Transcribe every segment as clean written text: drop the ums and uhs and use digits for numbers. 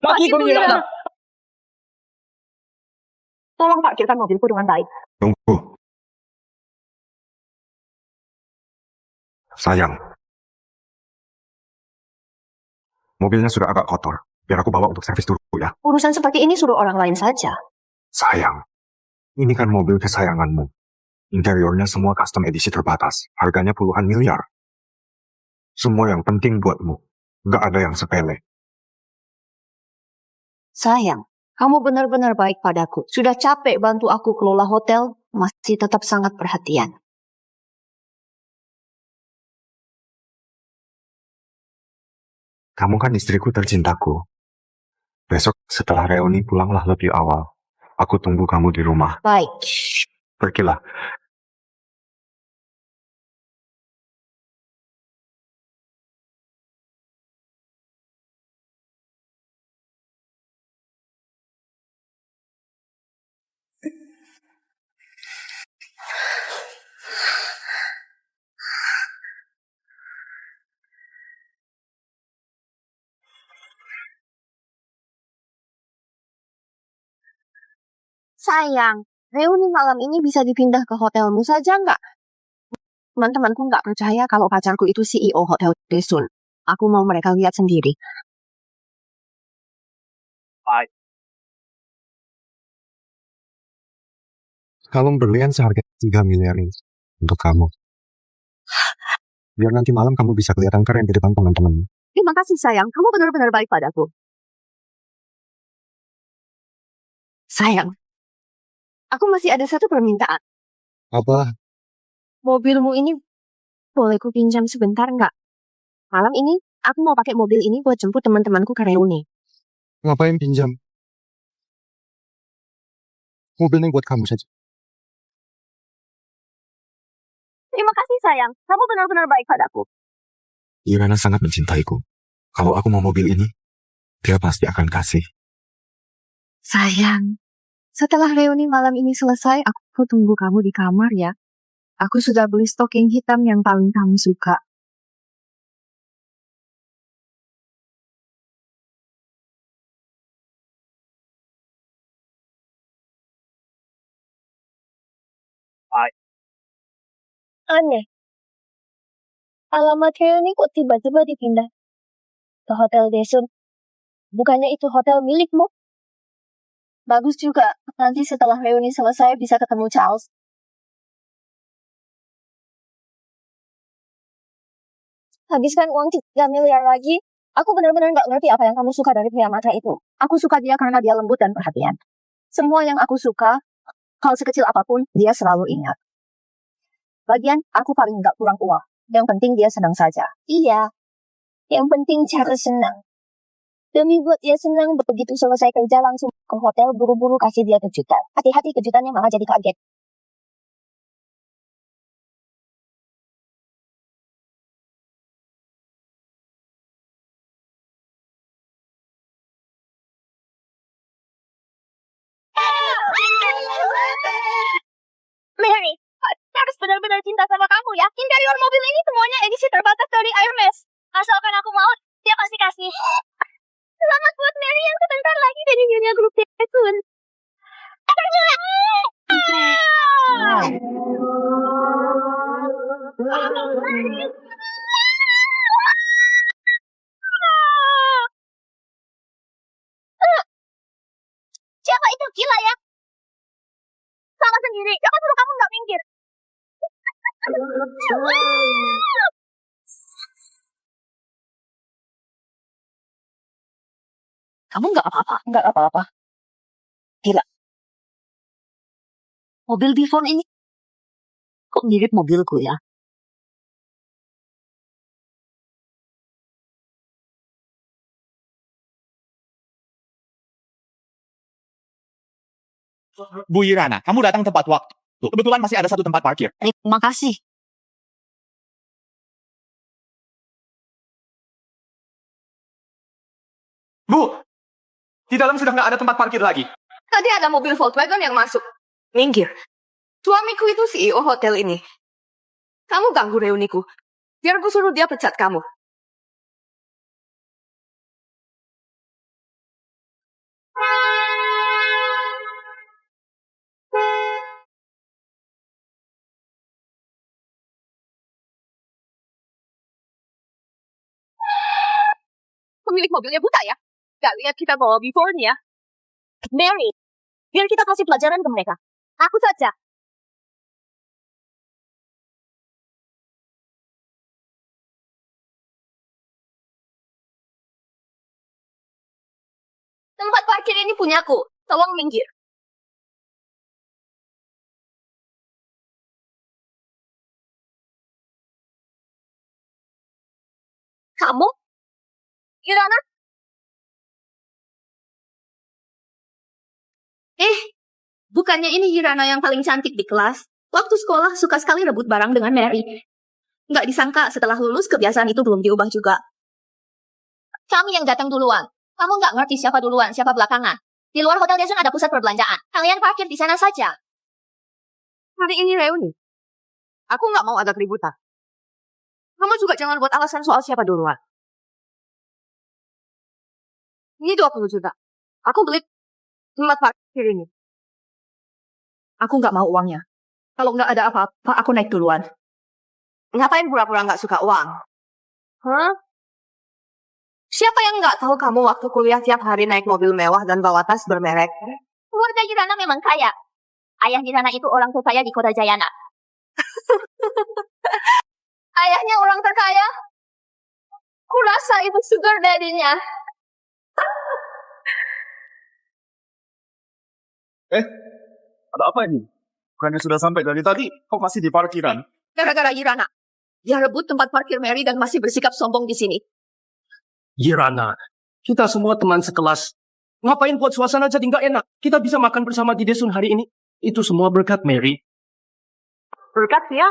Mati kau Ibu ini ya. anak. Tolong parkirkan mobilku dengan baik. Tunggu. Sayang. Mobilnya sudah agak kotor. Biar aku bawa untuk servis dulu ya. Urusan seperti ini suruh orang lain saja. Sayang. Ini kan mobil kesayanganmu. Interiornya semua custom edisi terbatas. Harganya puluhan miliar. Semua yang penting buatmu. Nggak ada yang sepele. Sayang, kamu benar-benar baik padaku. Sudah capek bantu aku kelola hotel, masih tetap sangat perhatian. Kamu kan istriku tercintaku. Besok setelah reuni pulanglah lebih awal. Aku tunggu kamu di rumah. Baik. Pergilah. Sayang, reuni malam ini bisa dipindah ke hotelmu saja nggak? Teman-temanku nggak percaya kalau pacarku itu CEO Hotel Desun. Aku mau mereka lihat sendiri. Baik. Kalung berlian seharga 3 miliar ini untuk kamu. Biar nanti malam kamu bisa kelihatan keren di depan teman-teman. Terima kasih sayang, kamu benar-benar baik padaku. Sayang, aku masih ada satu permintaan. Apa? Mobilmu ini boleh ku pinjam sebentar nggak? Malam ini aku mau pakai mobil ini buat jemput teman-temanku ke reuni. Ngapain pinjam? Mobilnya buat kamu saja. Terima kasih sayang, kamu benar-benar baik padaku. Irana sangat mencintaiku. Kalau aku mau mobil ini, dia pasti akan kasih. Sayang, setelah reuni malam ini selesai, aku tunggu kamu di kamar ya. Aku sudah beli stocking hitam yang paling kamu suka. Baik. Aneh. Alamat reuni kok tiba-tiba dipindah ke Hotel Desun? Bukannya itu hotel milikmu? Bagus juga, nanti setelah reuni selesai bisa ketemu Charles. Habiskan uang 3 miliar lagi. Aku benar-benar nggak ngerti apa yang kamu suka dari pria matra itu. Aku suka dia karena dia lembut dan perhatian. Semua yang aku suka, hal sekecil apapun, dia selalu ingat. Lagian, aku paling nggak kurang uang. Yang penting dia senang saja. Iya, yang penting Charles senang. Demi buat dia senang, begitu selesai kerja langsung ke hotel, buru-buru kasih dia kejutan. Hati-hati kejutannya malah jadi kaget. Mary, Charles benar-benar cinta sama kamu ya. Interior mobil ini semuanya edisi terbatas dari Hermes. Asalkan aku mau, dia pasti kasih. Selamat buat Mary yang sebentar lagi jadi Nyonya Grup Desun. Siapa itu gila ya? Salah sendiri, jangan suruh kamu nggak minggir. Kamu nggak apa-apa? Nggak apa-apa. Gila. Mobil Devon ini kok mirip mobilku ya? Bu Irana, kamu datang tepat waktu. Kebetulan masih ada satu tempat parkir. Terima kasih. Bu, di dalam sudah nggak ada tempat parkir lagi. Tadi ada mobil Volkswagen yang masuk. Minggir. Suamiku itu CEO hotel ini. Kamu ganggu reuniku. Biar gue suruh dia pecat kamu. pemilik mobilnya buta ya? Gak lihat kita bawa before-nya. Mary, biar kita kasih pelajaran ke mereka. Aku saja. Tempat parkir ini punyaku. Tolong minggir. Kamu? Irana? Bukannya ini Irana yang paling cantik di kelas? Waktu sekolah suka sekali rebut barang dengan Mary. Nggak disangka setelah lulus kebiasaan itu belum diubah juga. Kami yang datang duluan. Kamu nggak ngerti siapa duluan, siapa belakangan. Di luar Hotel Daesun ada pusat perbelanjaan. Kalian parkir di sana saja. Hari ini reuni. Aku nggak mau ada keributan. Kamu juga jangan buat alasan soal siapa duluan. Ini 20 juta. Aku beli tempat parkir ini. Aku nggak mau uangnya. Kalau nggak ada apa-apa, aku naik duluan. Ngapain pura-pura nggak suka uang? Hah? Siapa yang nggak tahu kamu waktu kuliah tiap hari naik mobil mewah dan bawa tas bermerek? Keluarga Irana memang kaya. Ayah Irana itu orang terkaya di kota Jayana. Ayahnya orang terkaya? Kurasa itu sugar daddy-nya. Ada apa ini? Bukannya sudah sampai dari tadi, kok masih di parkiran? Gara-gara Irana. Dia rebut tempat parkir Mary dan masih bersikap sombong di sini. Irana, kita semua teman sekelas. Ngapain buat suasana jadi nggak enak? Kita bisa makan bersama di Daesun hari ini. Itu semua berkat Mary. Berkat ya?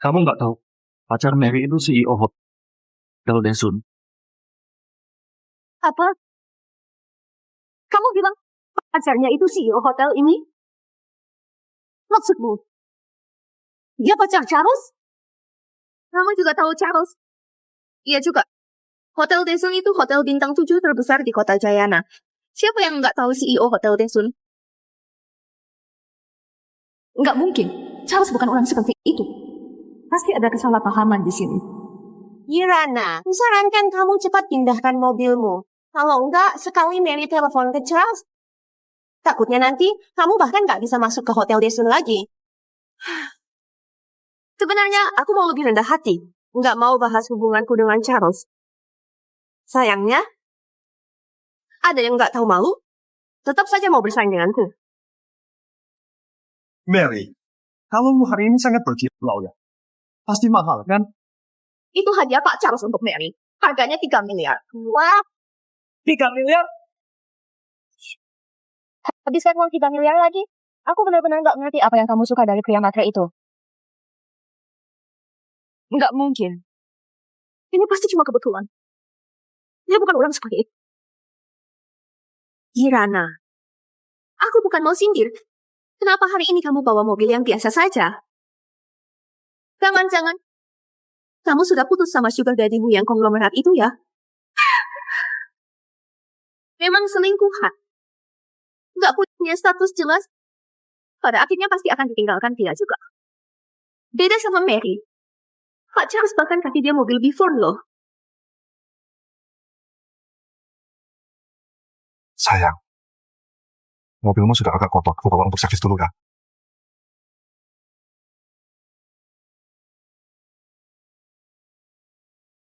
Kamu nggak tahu, pacar Mary itu CEO Hotel Daesun. Apa? Kamu bilang pacarnya itu CEO hotel ini? Maksudmu? Dia pacar Charles? Kamu juga tahu Charles? Iya juga. Hotel Daesun itu hotel bintang 7 terbesar di kota Jayana. Siapa yang nggak tahu CEO Hotel Daesun? Nggak mungkin. Charles bukan orang seperti itu. Pasti ada kesalahpahaman di sini. Irana, sarankan kamu cepat pindahkan mobilmu. Kalau enggak, sekali Mary telepon ke Charles, takutnya nanti kamu bahkan nggak bisa masuk ke Hotel Daesun lagi. Sebenarnya aku mau lebih rendah hati. Nggak mau bahas hubunganku dengan Charles. Sayangnya, ada yang nggak tahu malu, tetap saja mau bersaing denganku. Mary, kalungmu hari ini sangat berkilau ya. Pasti mahal kan? Itu hadiah Pak Charles untuk Mary. Harganya 3 miliar. Wah, 3 miliar? habiskan uang 3 miliar lagi? Aku benar-benar nggak ngerti apa yang kamu suka dari pria matre itu. Nggak mungkin. Ini pasti cuma kebetulan. Dia bukan orang seperti itu. Irana, aku bukan mau sindir. Kenapa hari ini kamu bawa mobil yang biasa saja? Jangan-jangan kamu sudah putus sama sugar daddy-mu yang konglomerat itu ya? Memang selingkuhan. Nggak punya status jelas. Pada akhirnya pasti akan ditinggalkan dia juga. Beda sama Mary. Pak Charles bahkan kasih dia mobil before loh. Sayang, mobilmu sudah agak kotor. Aku bawa untuk servis dulu ya.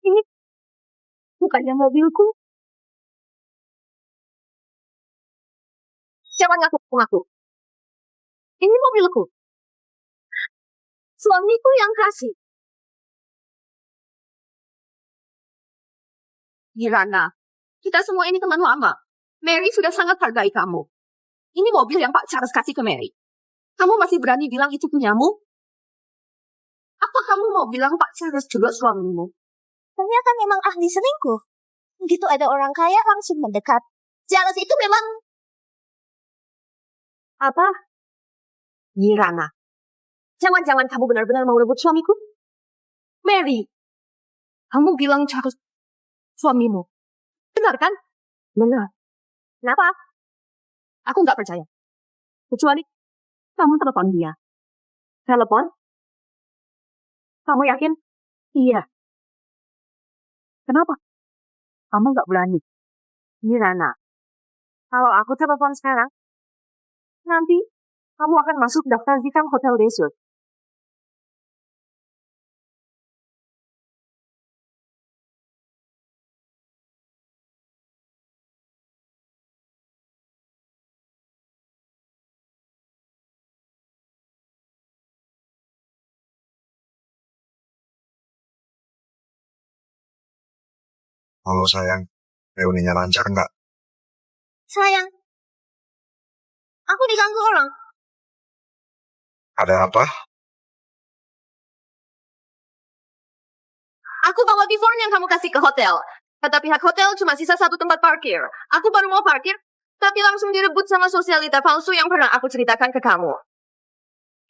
Ini bukannya mobilku. Jangan ngaku-ngaku. Ini mobilku. Suamiku yang kasih. Irana, kita semua ini teman lama. Mary sudah sangat hargai kamu. Ini mobil yang Pak Charles kasih ke Mary. Kamu masih berani bilang itu punyamu? Apa kamu mau bilang Pak Charles juga suamimu? Ternyata memang ahli selingkuh. Begitu ada orang kaya langsung mendekat. Charles itu memang... Apa? Irana, jangan-jangan kamu benar-benar mau rebut suamiku? Mary, kamu bilang Charles suamimu. Benar kan? Benar. Kenapa? Aku nggak percaya. Kecuali kamu telepon dia. Telepon? Kamu yakin? Iya. Kenapa? Kamu nggak berani. Mirana, kalau aku telepon sekarang, nanti kamu akan masuk daftar bintang Hotel Desert. Halo sayang, reuninya lancar nggak? Sayang, aku diganggu orang. Ada apa? Aku bawa Bjorn yang kamu kasih ke hotel. Kata pihak hotel cuma sisa 1 tempat parkir. Aku baru mau parkir, tapi langsung direbut sama sosialita palsu yang pernah aku ceritakan ke kamu.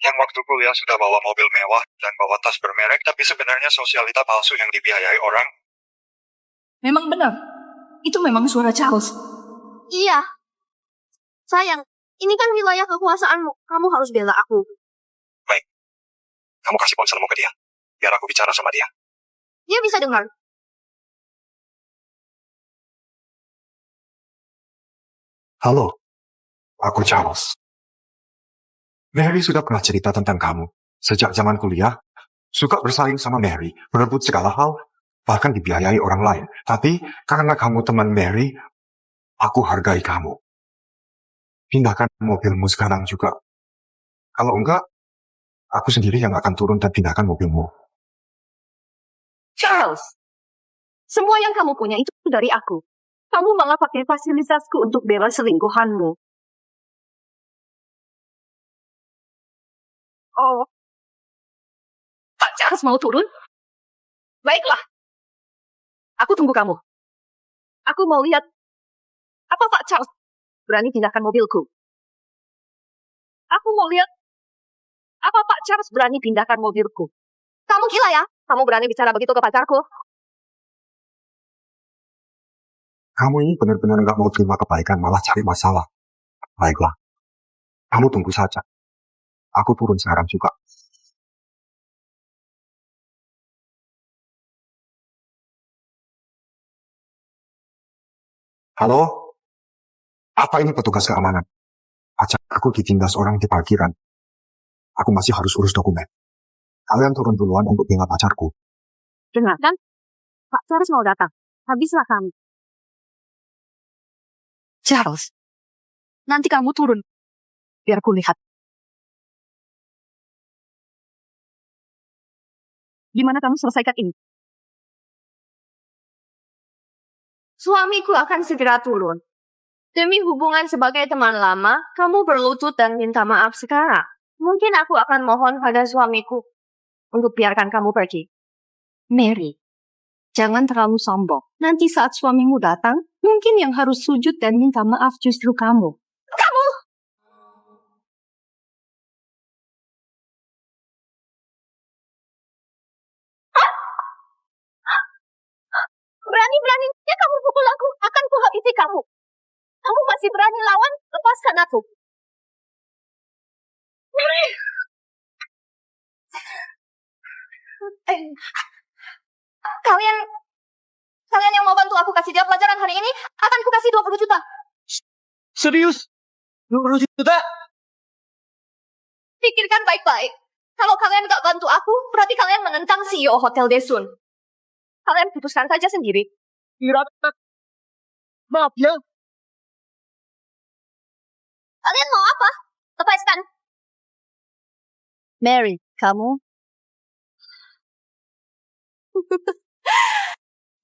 Yang waktu kuliah sudah bawa mobil mewah dan bawa tas bermerek, tapi sebenarnya sosialita palsu yang dibiayai orang. Memang benar. Itu memang suara Charles. Iya. Sayang, ini kan wilayah kekuasaanmu. Kamu harus bela aku. Kamu kasih ponselmu ke dia, biar aku bicara sama dia. Dia bisa dengar. Halo, aku Charles. Mary sudah pernah cerita tentang kamu. Sejak zaman kuliah, suka bersaing sama Mary, merebut segala hal, bahkan dibiayai orang lain. Tapi karena kamu teman Mary, aku hargai kamu. Pindahkan mobilmu sekarang juga. Kalau enggak, aku sendiri yang akan turun dan pindahkan mobilmu. Charles, semua yang kamu punya itu dari aku. Kamu malah pakai fasilitasku untuk bela selingkuhanmu. Oh, Pak Charles mau turun? Baiklah. Aku tunggu kamu. Aku mau lihat apa Pak Charles berani pindahkan mobilku. Aku mau lihat apa Pak Charles berani pindahkan mobilku. Kamu gila ya? Kamu berani bicara begitu ke pacarku? Kamu ini benar-benar nggak mau terima kebaikan, malah cari masalah. Baiklah, kamu tunggu saja. Aku turun sekarang juga. Halo? Apa ini petugas keamanan? Pacarku ditindas orang di parkiran. Aku masih harus urus dokumen. Kalian turun duluan untuk bela pacarku. Dengar kan? Pak Charles mau datang. Habislah kamu. Charles, nanti kamu turun. Biar ku lihat. Gimana kamu selesaikan ini? Suamiku akan segera turun. Demi hubungan sebagai teman lama, kamu berlutut dan minta maaf sekarang. Mungkin aku akan mohon pada suamiku untuk biarkan kamu pergi. Mary, jangan terlalu sombong. Nanti saat suamimu datang, mungkin yang harus sujud dan minta maaf justru kamu. Berani-beraninya kamu pukul aku, akan kuhabisi kamu. Kamu masih berani lawan, lepaskan aku. Kalian yang mau bantu aku kasih dia pelajaran hari ini, akan ku kasih 20 juta. Serius? 20 juta? Pikirkan baik-baik. Kalau kalian gak bantu aku, berarti kalian menentang CEO Hotel Desun. Kalian putuskan saja sendiri. Irana, maaf ya. Kalian mau apa? Lepaskan. Mary, kamu?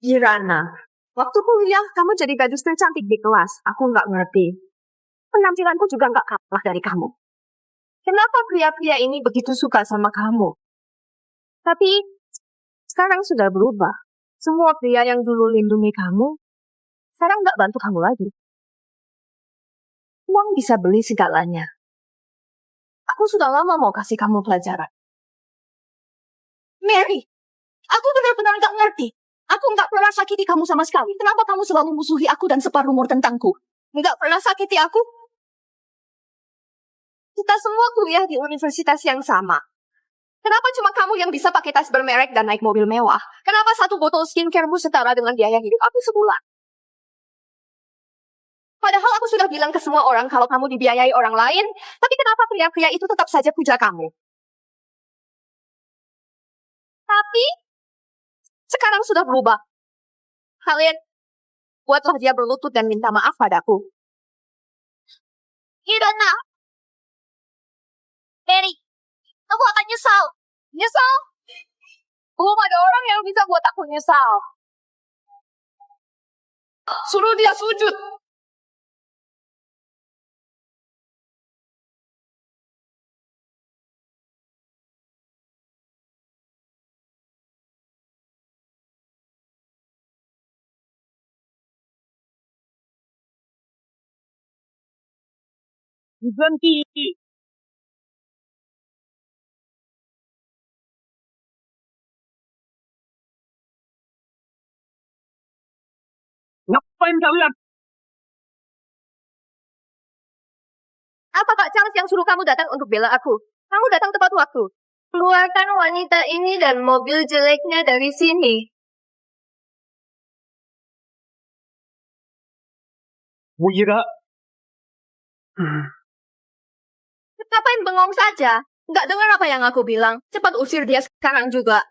Irana, waktu kuliah kamu jadi gadis tercantik di kelas. Aku nggak ngerti. Penampilanku juga nggak kalah dari kamu. Kenapa pria-pria ini begitu suka sama kamu? Tapi sekarang sudah berubah. Semua pria yang dulu lindungi kamu, sekarang nggak bantu kamu lagi. Uang bisa beli segalanya. Aku sudah lama mau kasih kamu pelajaran. Mary, aku benar-benar nggak ngerti. Aku nggak pernah sakiti kamu sama sekali. Kenapa kamu selalu musuhi aku dan sebar rumor tentangku? Nggak pernah sakiti aku? Kita semua kuliah di universitas yang sama. Kenapa cuma kamu yang bisa pakai tas bermerek dan naik mobil mewah? Kenapa satu botol skincaremu setara dengan biaya hidup aku sebulan? Padahal aku sudah bilang ke semua orang kalau kamu dibiayai orang lain, tapi kenapa pria-pria itu tetap saja puja kamu? Tapi sekarang sudah berubah. Kalian buatlah dia berlutut dan minta maaf padaku. Irana, Mary, aku akan nyesal. Nyesal? Belum ada orang yang bisa buat aku nyesal. Suruh dia sujud. Berhenti. Ngapain kalian? Apa Kak Charles yang suruh kamu datang untuk bela aku? Kamu datang tepat waktu. Keluarkan wanita ini dan mobil jeleknya dari sini. Bu Ira. Ngapain bengong saja? Nggak dengar apa yang aku bilang. Cepat usir dia sekarang juga.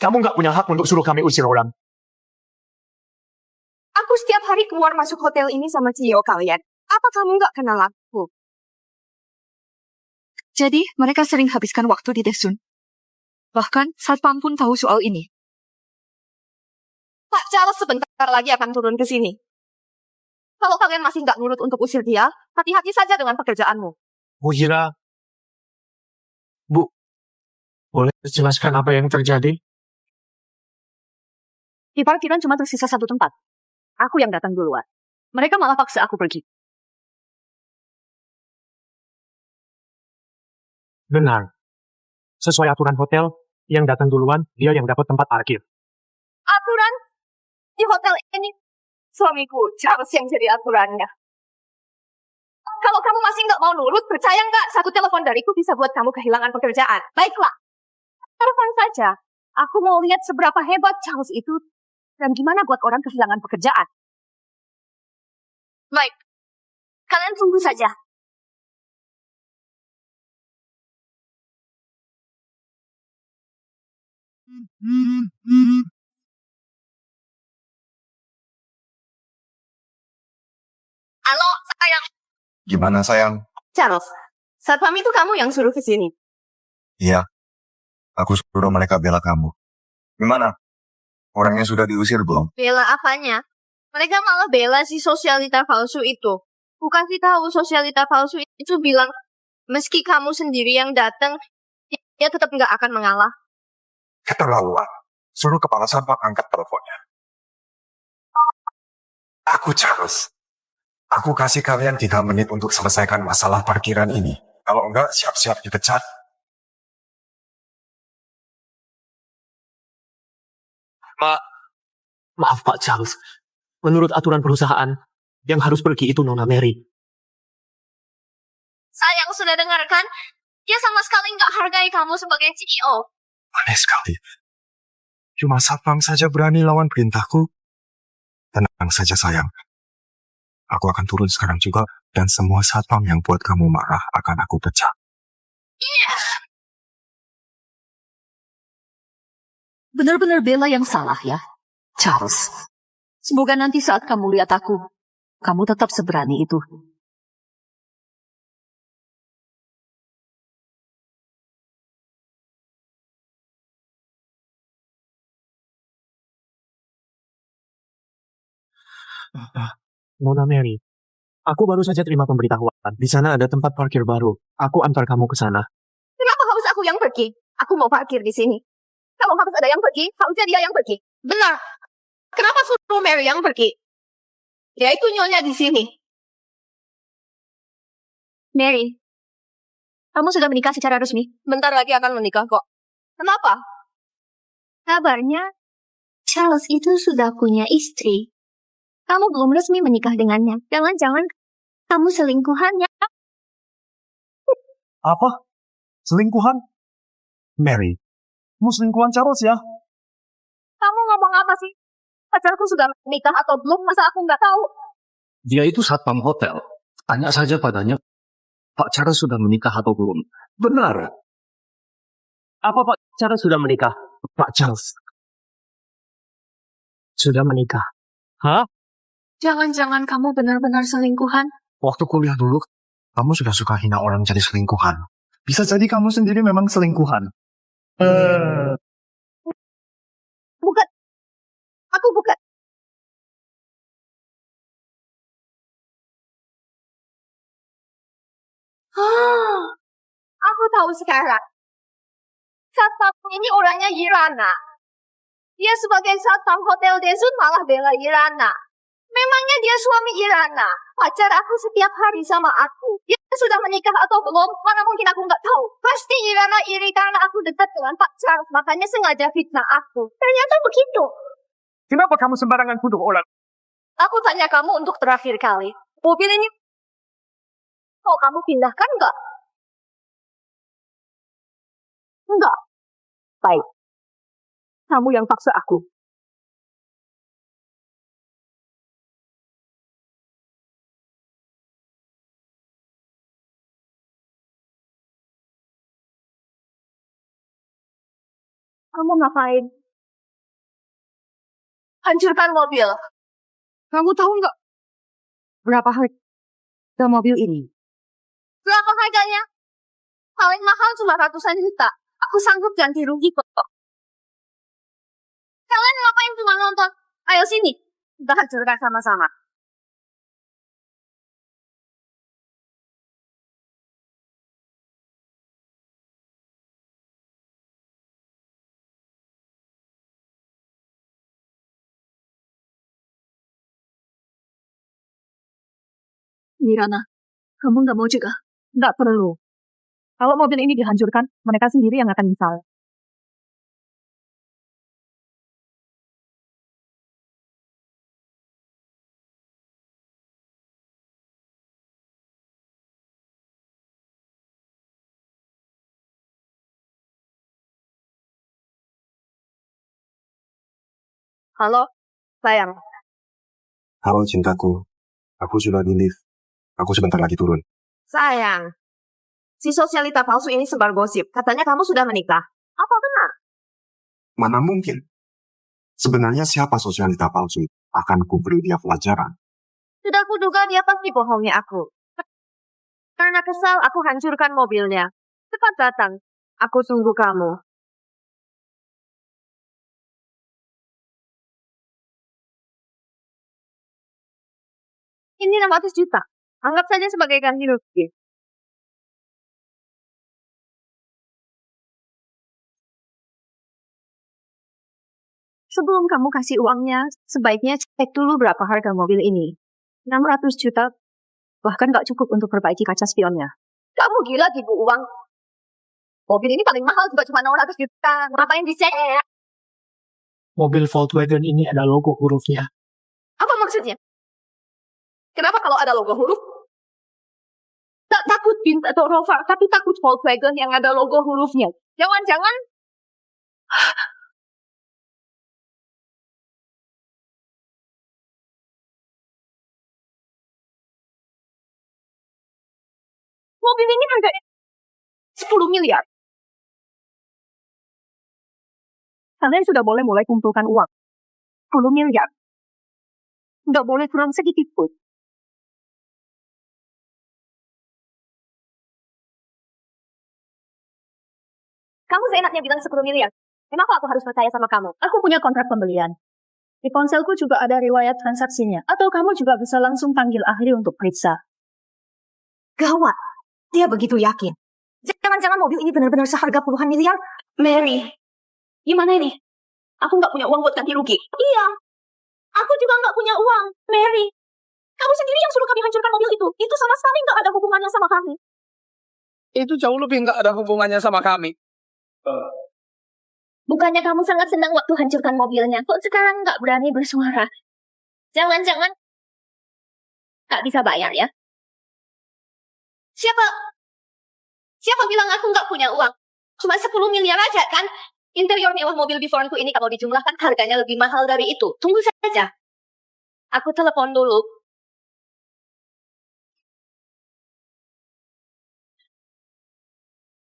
Kamu nggak punya hak untuk suruh kami usir orang. Aku setiap hari keluar masuk hotel ini sama CEO kalian. Apa kamu nggak kenal aku? Jadi, mereka sering habiskan waktu di Desun. Bahkan, satpam pun tahu soal ini. Pak Charles sebentar lagi akan turun ke sini. Kalau kalian masih nggak nurut untuk usir dia, hati-hati saja dengan pekerjaanmu. Bu Ira. Bu, boleh jelaskan apa yang terjadi? Di parkiran cuma tersisa satu tempat. Aku yang datang duluan. Mereka malah paksa aku pergi. Benar. Sesuai aturan hotel, yang datang duluan, dia yang dapat tempat parkir. Aturan di hotel ini, suamiku Charles yang jadi aturannya. Kalau kamu masih nggak mau nurut, percaya nggak satu telepon dariku bisa buat kamu kehilangan pekerjaan. Baiklah, telepon saja. Aku mau lihat seberapa hebat Charles itu dan gimana buat orang kehilangan pekerjaan. Baik, kalian tunggu saja. Halo, sayang. Gimana sayang? Charles, satpam itu kamu yang suruh ke sini. Iya. Aku suruh mereka bela kamu. Gimana? Orangnya sudah diusir belum? Bela apanya? Mereka malah bela si sosialita palsu itu. Bukan sih tahu sosialita palsu itu bilang, meski kamu sendiri yang datang, dia tetap nggak akan mengalah. Keterlaluan. Suruh kepala satpam angkat teleponnya. Aku Charles. Aku kasih kalian 3 menit untuk selesaikan masalah parkiran ini. Kalau enggak, siap-siap dipecat. Maaf Pak Charles. Menurut aturan perusahaan, yang harus pergi itu Nona Mary. Sayang sudah dengarkan, dia sama sekali nggak hargai kamu sebagai CEO. Aneh sekali. Cuma satpam saja berani lawan perintahku. Tenang saja sayang. Aku akan turun sekarang juga dan semua satpam yang buat kamu marah akan aku pecat. Benar-benar Bella yang salah ya, Charles. Semoga nanti saat kamu lihat aku, kamu tetap seberani itu. Nona Mary, aku baru saja terima pemberitahuan. Di sana ada tempat parkir baru. Aku antar kamu ke sana. Kenapa harus aku yang pergi? Aku mau parkir di sini. Kalau harus ada yang pergi, harusnya dia yang pergi. Benar. Kenapa suruh Mary yang pergi? Dia itu nyonya di sini. Mary, kamu sudah menikah secara resmi? Bentar lagi akan menikah kok. Kenapa? Kabarnya, Charles itu sudah punya istri. Kamu belum resmi menikah dengannya. Jangan-jangan kamu selingkuhannya. Apa? Selingkuhan? Mary, kamu selingkuhan Charles ya? Kamu ngomong apa sih? Pacarku sudah menikah atau belum? Masa aku nggak tahu? Dia itu satpam hotel. Tanya saja padanya, Pak Charles sudah menikah atau belum? Benar. Apa Pak Charles sudah menikah? Pak Charles sudah menikah. Hah? Jangan-jangan kamu benar-benar selingkuhan? Waktu kuliah dulu, kamu sudah suka hina orang jadi selingkuhan. Bisa jadi kamu sendiri memang selingkuhan. Bukan. Aku bukan. Aku tahu sekarang. Satpam ini orangnya Irana. Dia sebagai satpam hotel Desun malah bela Irana. Memangnya dia suami Irana. Pacar aku setiap hari sama aku. Dia sudah menikah atau belum? Mana mungkin aku nggak tahu. Pasti Irana iri karena aku dekat dengan Pak Charles. Makanya sengaja fitnah aku. Ternyata begitu. Kenapa kamu sembarangan tuduh orang? Aku tanya kamu untuk terakhir kali. Mobil ini mau kamu pindahkan nggak? Enggak. Baik. Kamu yang paksa aku. Kamu ngapain? Hancurkan mobil. Kamu tahu nggak berapa harga mobil ini? Berapa harganya? Paling mahal cuma ratusan juta. Aku sanggup ganti rugi kok. Kalian ngapain cuma nonton? Ayo sini. Kita hancurkan sama-sama. Mirana, kamu nggak mau juga? Nggak perlu. Kalau mobil ini dihancurkan, mereka sendiri yang akan menyesal. Halo, sayang. Halo cintaku, aku sudah di lift. Aku sebentar lagi turun. Sayang. Si sosialita palsu ini sebar gosip. Katanya kamu sudah menikah. Apa benar? Mana mungkin? Sebenarnya siapa sosialita palsu? Akan kuberi dia pelajaran. Sudah kuduga dia pasti bohongi aku. Karena kesal, aku hancurkan mobilnya. Cepat datang. Aku tunggu kamu. Ini 600 juta. Anggap saja sebagai ganti rugi. Sebelum kamu kasih uangnya, sebaiknya cek dulu berapa harga mobil ini. 600 juta, bahkan nggak cukup untuk perbaiki kaca spionnya. Kamu gila, ibu uang. Mobil ini paling mahal juga cuma 600 juta. Ngapain dicek? Mobil Volkswagen ini ada logo hurufnya. Apa maksudnya? Kenapa kalau ada logo huruf? Tak takut Bint atau Rover, tapi takut Volkswagen yang ada logo hurufnya. Jangan-jangan mobil ini harganya 10 miliar. Kalian sudah boleh mulai kumpulkan uang. 10 miliar. Nggak boleh kurang sedikit pun. Kamu seenaknya bilang 10 miliar. Kenapa aku harus percaya sama kamu? Aku punya kontrak pembelian. Di ponselku juga ada riwayat transaksinya. Atau kamu juga bisa langsung panggil ahli untuk periksa. Gawat. Dia begitu yakin. Jangan-jangan mobil ini benar-benar seharga puluhan miliar? Mary, gimana ini? Aku nggak punya uang buat ganti rugi. Iya. Aku juga nggak punya uang. Mary, kamu sendiri yang suruh kami hancurkan mobil itu. Itu sama sekali nggak ada hubungannya sama kami. Itu jauh lebih nggak ada hubungannya sama kami. Bukannya kamu sangat senang waktu hancurkan mobilnya. Kok sekarang nggak berani bersuara? Jangan-jangan nggak bisa bayar ya? Siapa bilang aku nggak punya uang? Cuma 10 miliar aja kan? Interior mewah mobil beforeanku ini kalau dijumlahkan harganya lebih mahal dari itu. Tunggu saja. Aku telepon dulu.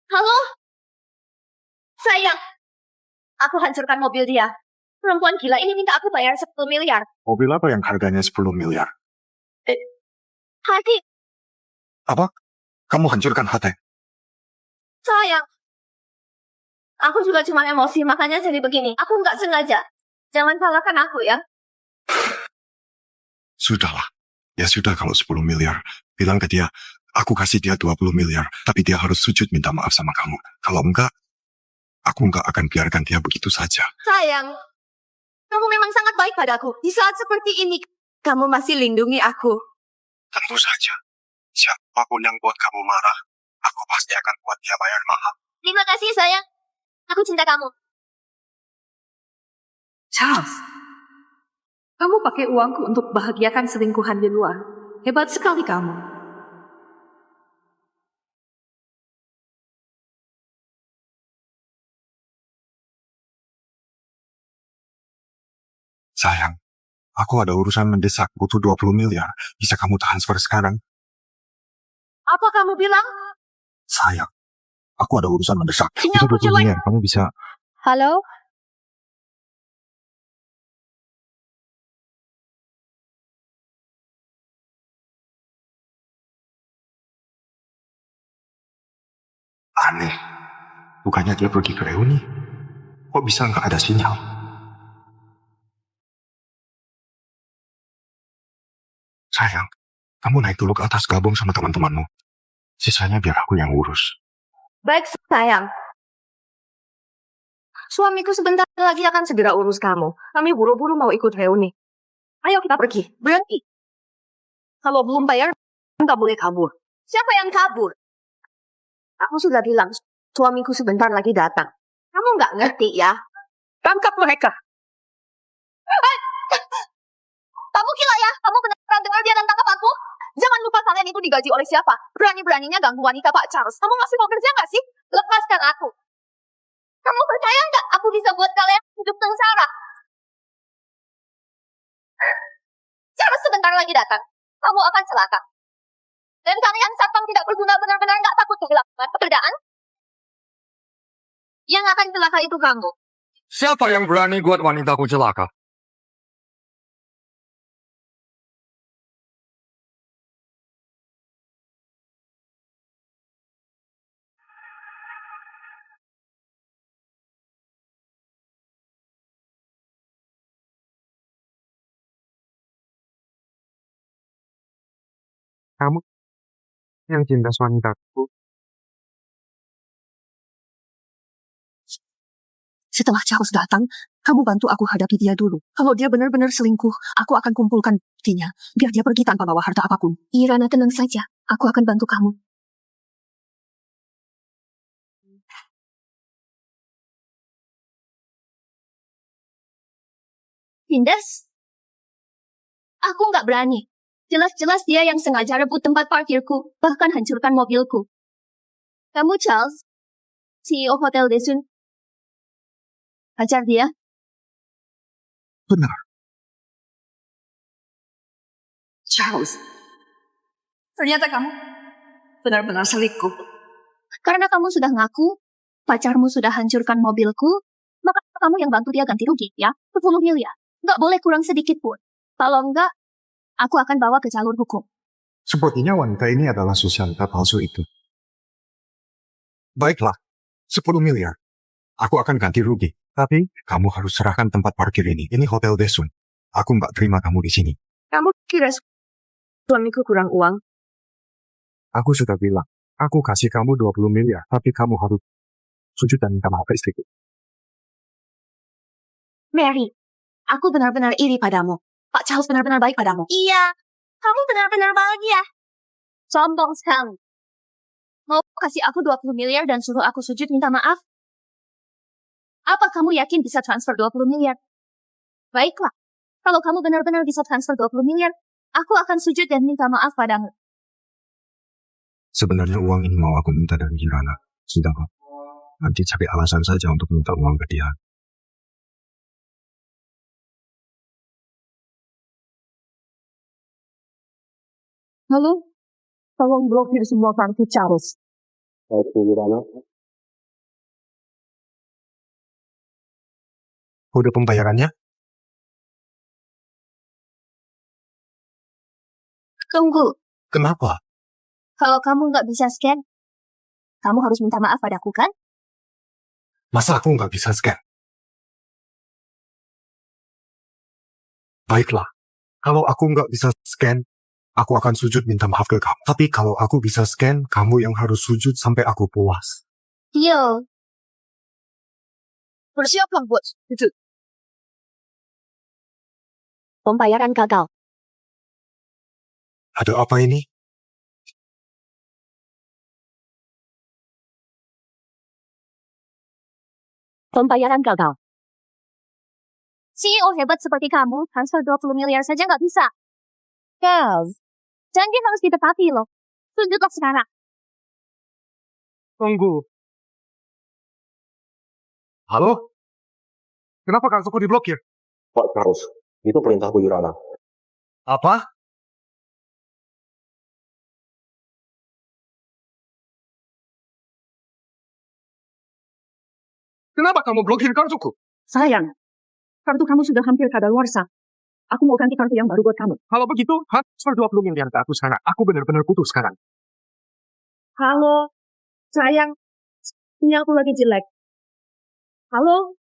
Halo? Sayang. Aku hancurkan mobil dia. Perempuan gila ini minta aku bayar 10 miliar. Mobil apa yang harganya 10 miliar? Hati, Apa? Kamu hancurkan hati? sayang. Aku juga cuma emosi, makanya jadi begini. Aku nggak sengaja. Jangan salahkan aku ya. Sudahlah. Ya sudah kalau 10 miliar. Bilang ke dia, aku kasih dia 20 miliar. Tapi dia harus sujud minta maaf sama kamu. Kalau enggak, aku enggak akan biarkan dia begitu saja. Sayang, kamu memang sangat baik padaku. Di saat seperti ini, kamu masih lindungi aku. Tentu saja. Siapapun yang buat kamu marah, aku pasti akan buat dia bayar mahal. Terima kasih, sayang. Aku cinta kamu. Charles, kamu pakai uangku untuk bahagiakan selingkuhan di luar. Hebat sekali kamu. Sayang, aku ada urusan mendesak, butuh 20 miliar. Bisa kamu transfer sekarang? Apa kamu bilang? Sayang, aku ada urusan mendesak. Sinyal Itu 20 perjalanan. miliar, kamu bisa... Halo? Aneh. Bukannya dia pergi ke reuni. Kok bisa nggak ada sinyal? Sayang, kamu naik dulu ke atas gabung sama teman-temanmu. Sisanya biar aku yang urus. Baik, sayang. Suamiku sebentar lagi akan segera urus kamu. Kami buru-buru mau ikut reuni. Ayo kita pergi. Berhenti. Kalau belum bayar, nggak boleh kabur. Siapa yang kabur? Aku sudah bilang, suamiku sebentar lagi datang. Kamu nggak ngerti ya? Tangkap mereka. Kamu gila ya? Kamu beneran dengar dia dan tangkap aku? Jangan lupa kalian itu digaji oleh siapa? Berani-beraninya ganggu wanita Pak Charles. Kamu masih mau kerja nggak sih? Lepaskan aku. Kamu percaya nggak aku bisa buat kalian hidup sengsara? Charles sebentar lagi datang. Kamu akan celaka. Dan kalian satpam tidak berguna benar-benar nggak takut kehilangan pekerjaan? Yang akan celaka itu kamu. Siapa yang berani buat wanitaku celaka? Kamu yang cinta wanitaku. Setelah Charles datang, kamu bantu aku hadapi dia dulu. Kalau dia benar-benar selingkuh, aku akan kumpulkan buktinya. Biar dia pergi tanpa bawa harta apapun. Irana, tenang saja. Aku akan bantu kamu. Tindas? Aku nggak berani. Jelas-jelas dia yang sengaja rebut tempat parkirku, bahkan hancurkan mobilku. Kamu Charles, CEO Hotel Desun. Hajar dia. Benar. Charles, ternyata kamu benar-benar selingkuh. Karena kamu sudah ngaku, pacarmu sudah hancurkan mobilku, maka kamu yang bantu dia ganti rugi, ya? 10 miliar. Nggak boleh kurang sedikit pun. Kalau enggak, aku akan bawa ke jalur hukum. Sepertinya wanita ini adalah Susianta palsu itu. Baiklah, 10 miliar. Aku akan ganti rugi. Tapi kamu harus serahkan tempat parkir ini. Ini Hotel Desun. Aku nggak terima kamu di sini. Kamu kira suamiku kurang uang? Aku sudah bilang, aku kasih kamu 20 miliar. Tapi kamu harus sujud dan minta maaf ke istriku. Mary, aku benar-benar iri padamu. Pak Charles benar-benar baik padamu. Iya, kamu benar-benar bahagia. Sombong sekali. Mau kasih aku 20 miliar dan suruh aku sujud minta maaf? Apa kamu yakin bisa transfer 20 miliar? Baiklah, kalau kamu benar-benar bisa transfer 20 miliar, aku akan sujud dan minta maaf padamu. Sebenarnya uang ini mau aku minta dari Kirana. Sudah, Pak. Nanti cari alasan saja untuk minta uang ke dia. Halo? Tolong blokir semua kartu Charles. Udah pembayarannya? Tunggu. Kenapa? Kalau kamu nggak bisa scan, kamu harus minta maaf padaku, kan? Masa aku nggak bisa scan? Baiklah, kalau aku nggak bisa scan, aku akan sujud minta maaf ke kamu. Tapi kalau aku bisa scan, kamu yang harus sujud sampai aku puas. Deal. Persiapan buat sujud. Pembayaran gagal. Ada apa ini? Pembayaran gagal. CEO hebat seperti kamu, transfer 20 miliar saja nggak bisa. Guys, janji harus ditepati loh. Sujudlah sekarang. Tunggu. Halo? Kenapa kartuku diblokir? Pak Charles, itu perintah Bu Yurana. Apa? Kenapa kamu blokir kartuku? Sayang, kartu kamu sudah hampir kadaluarsa. Aku mau ganti kartu yang baru buat kamu. Kalau begitu, transfer 20 miliar ke aku sekarang. Aku benar-benar putus sekarang. Halo, sayang. Sinyalku lagi jelek. Halo?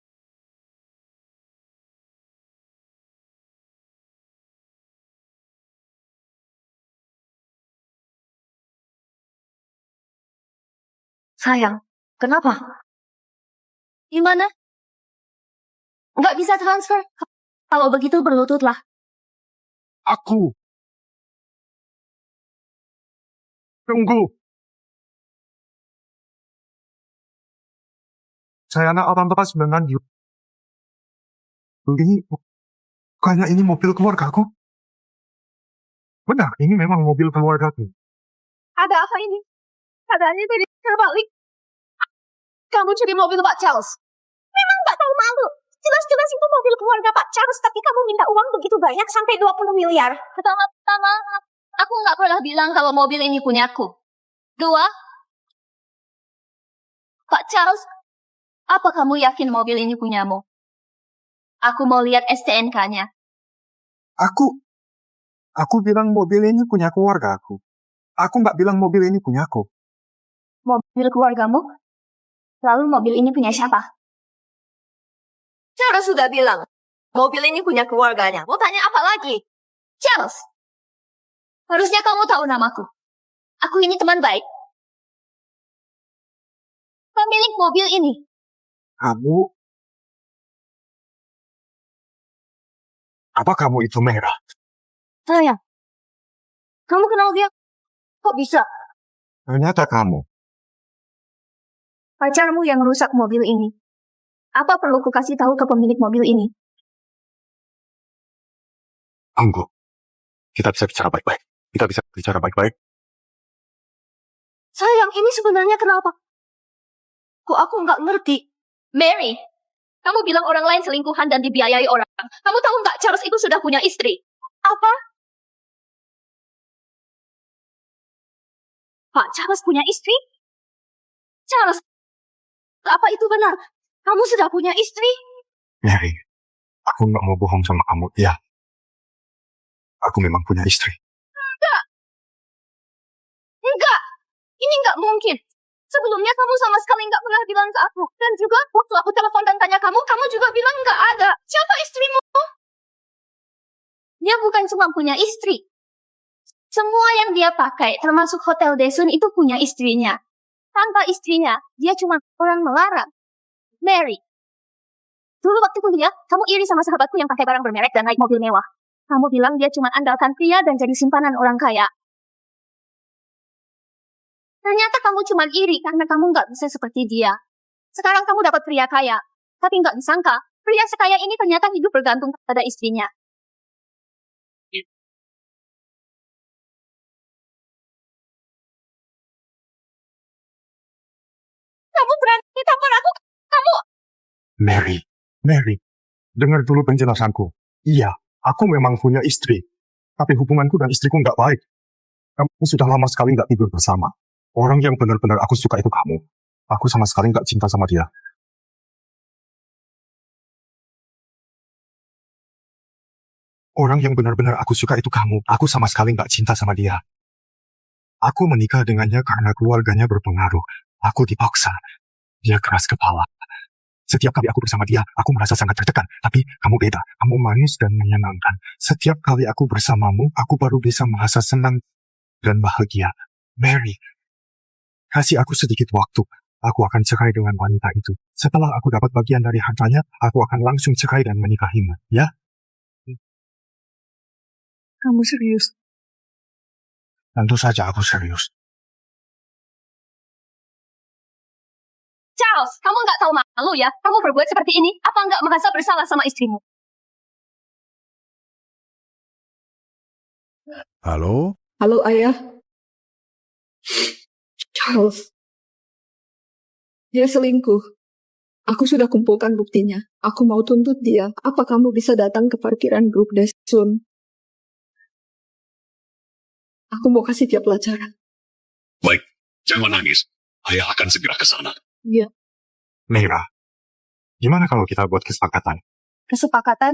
Sayang, kenapa? Gimana? Nggak bisa transfer. Kalau begitu berlututlah. Aku. Tunggu. Saya anak orang tepat dengan you. Ini, bukannya ini mobil keluargaku? Benar, ini memang mobil keluargaku. Ada apa ini? Keadaannya tadi terbalik. Kamu curi mobil Pak Charles. Memang nggak tahu malu. Jelas-jelas itu mobil keluarga Pak Charles, tapi kamu minta uang begitu banyak sampai 20 miliar. Pertama-tama, aku nggak pernah bilang kalau mobil ini punyaku. Dua, Pak Charles, apa kamu yakin mobil ini punyamu? Aku mau lihat STNK-nya. Aku bilang mobil ini punya keluarga aku. Aku nggak bilang mobil ini punya aku. Mobil keluargamu? Lalu mobil ini punya siapa? Charles sudah bilang, mobil ini punya keluarganya. Mau tanya apa lagi? Charles, harusnya kamu tahu namaku. Aku ini teman baik. Pemilik mobil ini. Kamu? Apa kamu itu merah? Saya. Kamu kenal dia? Kok bisa? Ternyata kamu. Pacarmu yang rusak mobil ini. Apa perlu ku kasih tahu ke pemilik mobil ini? Tunggu. Kita bisa bicara baik-baik. Kita bisa bicara baik-baik. Sayang, ini sebenarnya kenapa? Kok aku nggak ngerti? Mary, kamu bilang orang lain selingkuhan dan dibiayai orang. Kamu tahu nggak Charles itu sudah punya istri? Apa? Pak Charles punya istri? Charles, apa itu benar? Kamu sudah punya istri? Mary, aku nggak mau bohong sama kamu. Ya, aku memang punya istri. Enggak, ini nggak mungkin. Sebelumnya kamu sama sekali nggak pernah bilang ke aku. Dan juga waktu aku telepon dan tanya kamu juga bilang nggak ada. Siapa istrimu? Dia bukan cuma punya istri. Semua yang dia pakai, termasuk Hotel Desun, itu punya istrinya. Tanpa istrinya, dia cuma orang melarang. Mary, dulu waktu kuliah, kamu iri sama sahabatku yang pakai barang bermerek dan naik mobil mewah. Kamu bilang dia cuma andalkan pria dan jadi simpanan orang kaya. Ternyata kamu cuma iri karena kamu nggak bisa seperti dia. Sekarang kamu dapat pria kaya, tapi nggak disangka, pria sekaya ini ternyata hidup bergantung pada istrinya. Kamu berani tampar aku. Kamu. Mary, dengar dulu penjelasanku. Iya, aku memang punya istri. Tapi hubunganku dan istriku nggak baik. Kamu sudah lama sekali nggak tidur bersama. Orang yang benar-benar aku suka itu kamu. Aku sama sekali nggak cinta sama dia. Orang yang benar-benar aku suka itu kamu. Aku sama sekali nggak cinta sama dia. Aku menikah dengannya karena keluarganya berpengaruh. Aku dipaksa. Dia keras kepala. Setiap kali aku bersama dia, aku merasa sangat tertekan. Tapi kamu beda. Kamu manis dan menyenangkan. Setiap kali aku bersamamu, aku baru bisa merasa senang dan bahagia. Mary, kasih aku sedikit waktu. Aku akan cerai dengan wanita itu. Setelah aku dapat bagian dari hartanya, aku akan langsung cerai dan menikahimu. Ya? Kamu serius? Tentu saja aku serius. Charles, kamu nggak tahu malu ya? Kamu berbuat seperti ini. Apa nggak merasa bersalah sama istrimu? Halo? Halo, Ayah. Charles. Dia selingkuh. Aku sudah kumpulkan buktinya. Aku mau tuntut dia. Apa kamu bisa datang ke parkiran grup Desun? Aku mau kasih dia pelajaran. Baik, jangan nangis. Ayah akan segera ke sana. Iya. Meira, gimana kalau kita buat kesepakatan? Kesepakatan?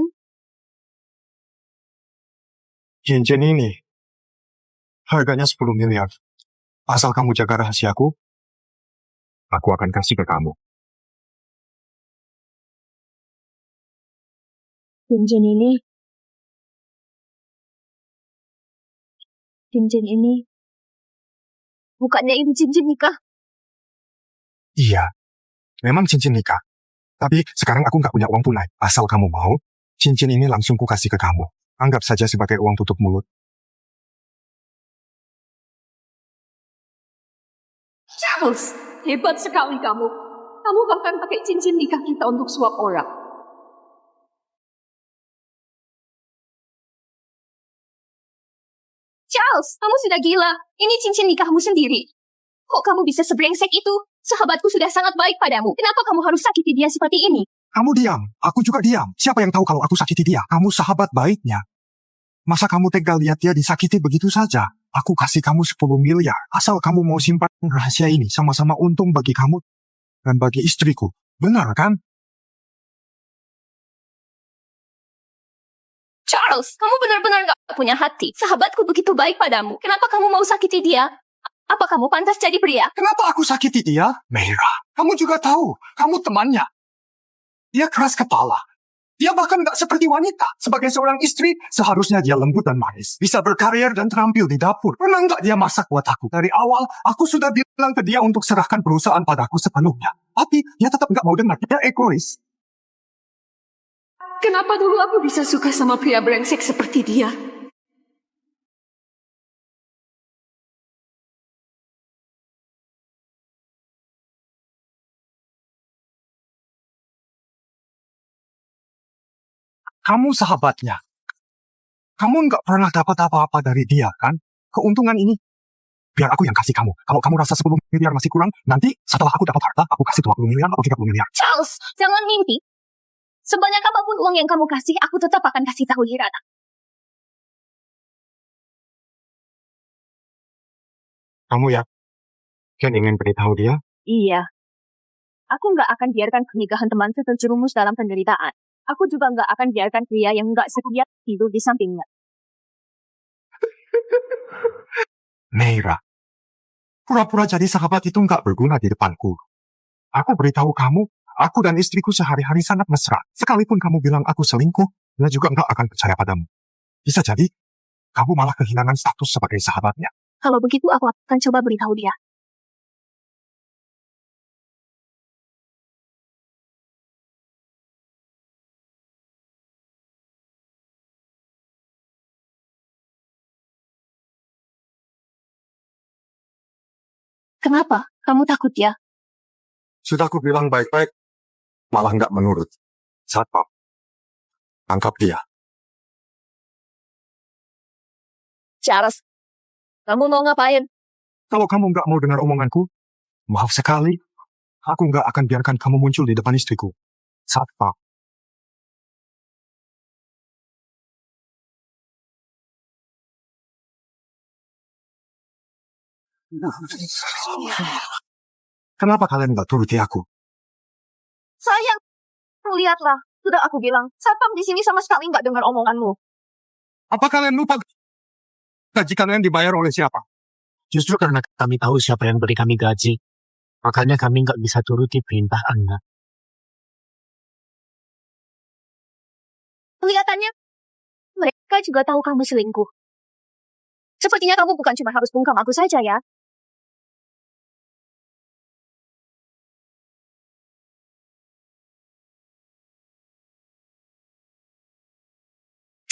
Cincin ini, harganya 10 miliar. Asal kamu jaga rahasiaku, aku akan kasih ke kamu. Cincin ini, bukannya ini cincin nikah? Iya, memang cincin nikah. Tapi sekarang aku nggak punya uang tunai. Asal kamu mau, cincin ini langsung ku kasih ke kamu. Anggap saja sebagai uang tutup mulut. Charles, hebat sekali kamu. Kamu bahkan pakai cincin nikah kita untuk suap orang. Charles, kamu sudah gila. Ini cincin nikahmu sendiri. Kok kamu bisa sebrengsek itu? Sahabatku sudah sangat baik padamu. Kenapa kamu harus sakiti dia seperti ini? Kamu diam, aku juga diam. Siapa yang tahu kalau aku sakiti dia? Kamu sahabat baiknya. Masa kamu tega lihat dia disakiti begitu saja? Aku kasih kamu 10 miliar. Asal kamu mau simpan rahasia ini. Sama-sama untung bagi kamu dan bagi istriku. Benar kan? Charles, kamu benar-benar gak punya hati. Sahabatku begitu baik padamu. Kenapa kamu mau sakiti dia? Apa kamu pantas jadi pria? Kenapa aku sakiti dia? Meira, kamu juga tahu. Kamu temannya. Dia keras kepala. Dia bahkan gak seperti wanita. Sebagai seorang istri, seharusnya dia lembut dan manis. Bisa berkarir dan terampil di dapur. Pernah gak dia masak buat aku? Dari awal, aku sudah bilang ke dia untuk serahkan perusahaan padaku sepenuhnya. Tapi dia tetap gak mau dengar. Dia egois. Kenapa dulu aku bisa suka sama pria brengsek seperti dia? Kamu sahabatnya. Kamu nggak pernah dapat apa-apa dari dia, kan? Keuntungan ini, biar aku yang kasih kamu. Kalau kamu rasa 10 miliar masih kurang, nanti setelah aku dapat harta, aku kasih 20 miliar atau 30 miliar. Charles, jangan mimpi. Sebanyak apapun uang yang kamu kasih, aku tetap akan kasih tahu Hirana. Kamu ya? Kan ingin beritahu dia? Iya. Aku nggak akan biarkan pernikahan teman terjerumus dalam penderitaan. Aku juga nggak akan biarkan pria yang nggak setia tidur di sampingnya. Meira, pura-pura jadi sahabat itu nggak berguna di depanku. Aku beritahu kamu, aku dan istriku sehari-hari sangat mesra. Sekalipun kamu bilang aku selingkuh, dia juga nggak akan percaya padamu. Bisa jadi, kamu malah kehilangan status sebagai sahabatnya. Kalau begitu, aku akan coba beritahu dia. Kenapa? Kamu takut ya? Sudah aku bilang baik-baik, malah nggak menurut. Satpam, tangkap dia. Charles, kamu mau ngapain? Kalau kamu nggak mau dengar omonganku, maaf sekali, Aku nggak akan biarkan kamu muncul di depan istriku. Satpam. Kenapa kalian nggak turuti aku? Sayang, lihatlah. Sudah aku bilang, satpam di sini sama sekali nggak dengar omonganmu. Apa kalian lupa gaji kalian dibayar oleh siapa? Justru karena kami tahu siapa yang beri kami gaji, makanya kami nggak bisa turuti perintah Anda. Kelihatannya, mereka juga tahu kamu selingkuh. Sepertinya kamu bukan cuma harus bungkam aku saja ya.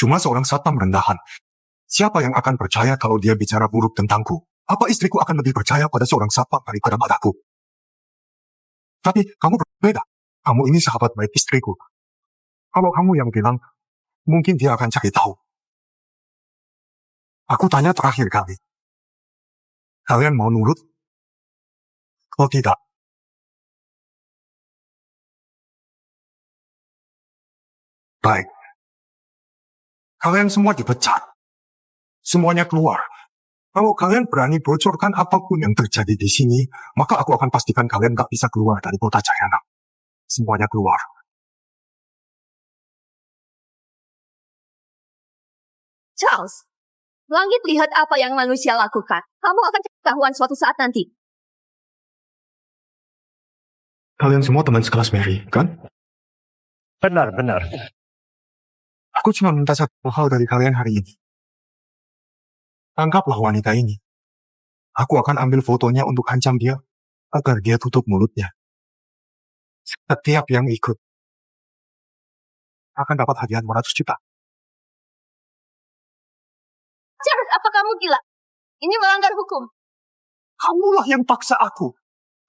Cuma seorang satpam rendahan. Siapa yang akan percaya kalau dia bicara buruk tentangku? Apa istriku akan lebih percaya pada seorang satpam daripada padaku? Tapi kamu berbeda. Kamu ini sahabat baik istriku. Kalau kamu yang bilang, mungkin dia akan cari tahu. Aku tanya terakhir kali. Kalian mau nurut? Kalau tidak, baik. Kalian semua dipecat. Semuanya keluar. Kalau kalian berani bocorkan apapun yang terjadi di sini, maka aku akan pastikan kalian gak bisa keluar dari kota Jayana. Semuanya keluar. Charles, langit lihat apa yang manusia lakukan. Kamu akan ketahuan suatu saat nanti. Kalian semua teman sekelas Mary, kan? Benar. Aku cuma minta satu hal dari kalian hari ini. Tangkaplah wanita ini. Aku akan ambil fotonya untuk hancam dia, agar dia tutup mulutnya. Setiap yang ikut akan dapat hadiah 200 juta. Charles, apa kamu gila? Ini melanggar hukum. Kamulah yang paksa aku.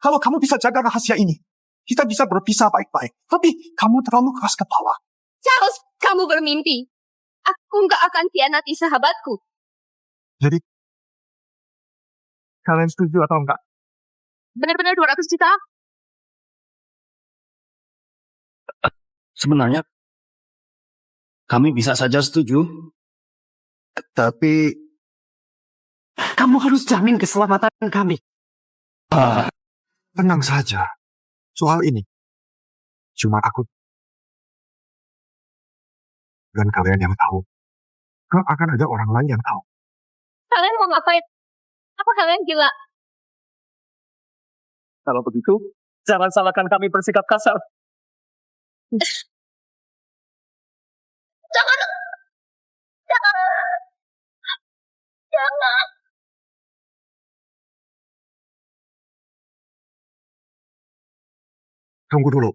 Kalau kamu bisa jaga rahasia ini, kita bisa berpisah baik-baik. Tapi kamu terlalu keras kepala. Charles, kamu bermimpi. Aku nggak akan khianati sahabatku. Jadi, kalian setuju atau enggak? Benar-benar 200 juta? Sebenarnya, kami bisa saja setuju. Tapi, Kamu harus jamin keselamatan kami. Tenang saja. Soal ini, cuma aku dan kalian yang tahu. Gak akan ada orang lain yang tahu. Kalian mau ngapain? Apa kalian gila? kalau begitu, jangan salahkan kami bersikap kasar. Jangan. Tunggu dulu.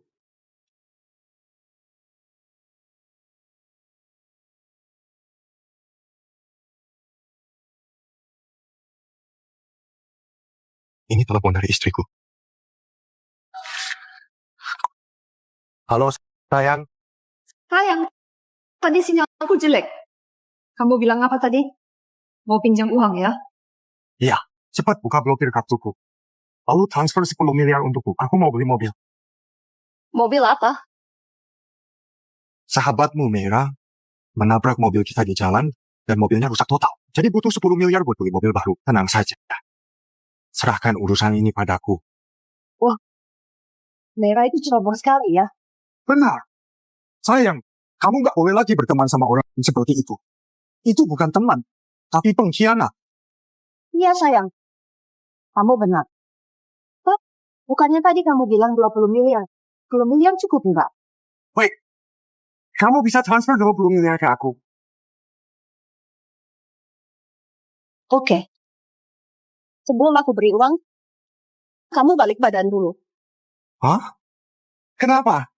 Ini telepon dari istriku. Halo, sayang. Sayang, tadi sinyal aku jelek. Kamu bilang apa tadi? Mau pinjam uang ya? Cepat buka blokir kartuku. Lalu transfer 10 miliar untukku. Aku mau beli mobil. Mobil apa? Sahabatmu, Mira, menabrak mobil kita di jalan, dan mobilnya rusak total. Jadi butuh 10 miliar buat beli mobil baru. Tenang saja. Serahkan urusan ini padaku. Mera itu ceroboh sekali ya. Benar. Sayang, kamu nggak boleh lagi berteman sama orang seperti itu. Itu bukan teman, tapi pengkhianat. Iya sayang. Kamu benar. Bukannya tadi kamu bilang 20 miliar. 20 miliar cukup enggak? Kamu bisa transfer 20 miliar ke aku. Oke. Sebelum aku beri uang, kamu balik badan dulu. Hah? Kenapa?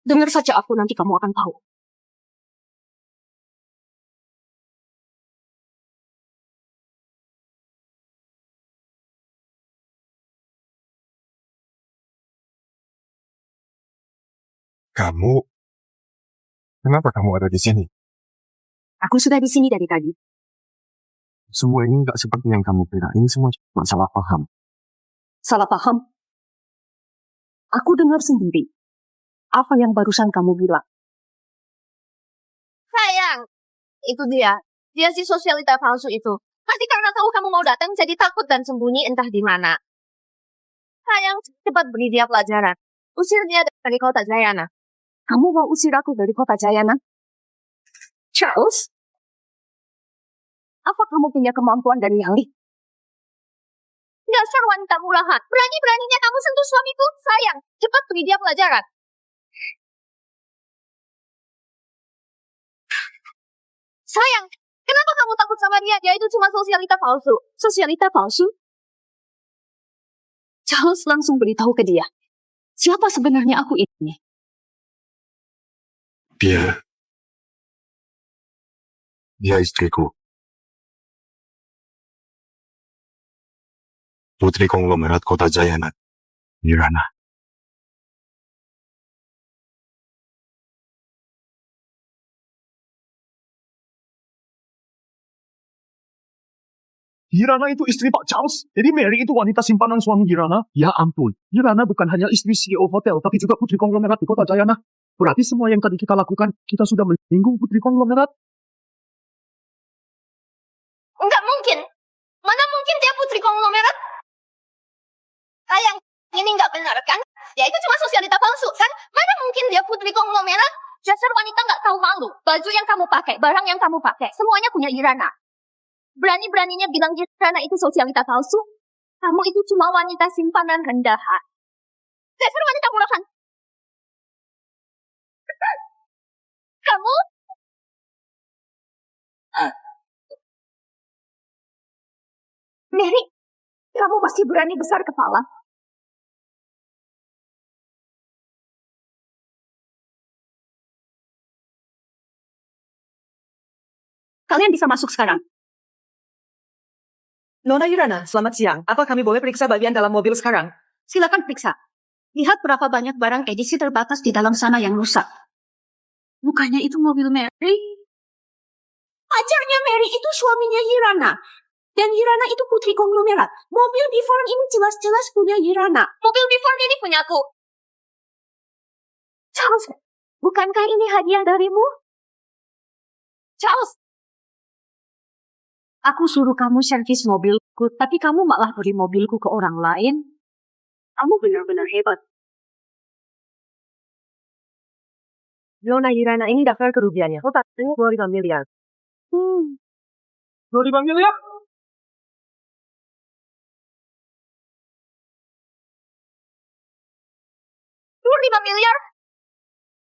Dengar saja aku, nanti kamu akan tahu. Kenapa kamu ada di sini? Aku sudah di sini dari tadi. Semua ini nggak seperti yang kamu kira. Ini semua cuma salah paham. Salah paham? Aku dengar sendiri. Apa yang barusan kamu bilang? Sayang, itu dia. Dia si sosialita palsu itu. Pasti karena tahu kamu mau datang, jadi takut dan sembunyi entah di mana. Sayang, cepat beri dia pelajaran. Usir dia dari kota Jayana. Kamu mau usir aku dari kota Jayana? Charles? Apa kamu punya kemampuan dari yang lain? Dasar wanita murahan. Berani-beraninya kamu sentuh suamiku. Sayang, cepat beri dia pelajaran. Sayang, kenapa kamu takut sama dia? Dia itu cuma sosialita palsu. Sosialita palsu? Charles langsung beritahu ke dia. Siapa sebenarnya aku ini? Dia istriku. Putri konglomerat kota Jayana, Irana. Hirana itu istri Pak Charles. Jadi Mary itu wanita simpanan suami Hirana. Ya ampun. Hirana bukan hanya istri CEO hotel, tapi juga putri konglomerat di kota Jayana. Berarti semua yang tadi kita lakukan, kita sudah menyinggung putri konglomerat. Enggak mungkin. Mana mungkin dia putri konglomerat? Sayang, ini enggak benar kan? Dia itu cuma sosialita palsu kan? Mana mungkin dia putri konglomerat? Dasar wanita enggak tahu malu. Baju yang kamu pakai, barang yang kamu pakai, semuanya punya Irana. Berani-beraninya bilang Irana itu sosialita palsu? Kamu itu cuma wanita simpanan rendahan. Dasar wanita murahan. Kamu? Mary, kamu pasti berani besar kepala. Kalian bisa masuk sekarang. Nona Irana, selamat siang. Apa kami boleh periksa bagian dalam mobil sekarang? Silakan periksa. Lihat berapa banyak barang edisi terbatas di dalam sana yang rusak. Bukannya itu mobil Mary? Pacarnya Mary itu suaminya Irana. Dan Irana itu putri konglomerat. Mobil Biforn ini jelas-jelas punya Irana. Mobil Biforn ini punyaku. Charles, bukankah ini hadiah darimu? Charles, Aku suruh kamu servis mobilku, tapi kamu malah beri mobilku ke orang lain. Kamu benar-benar hebat. Nona Irana, ini daftar kerugiannya. Totalnya 25 miliar. 25 miliar? $25 miliar?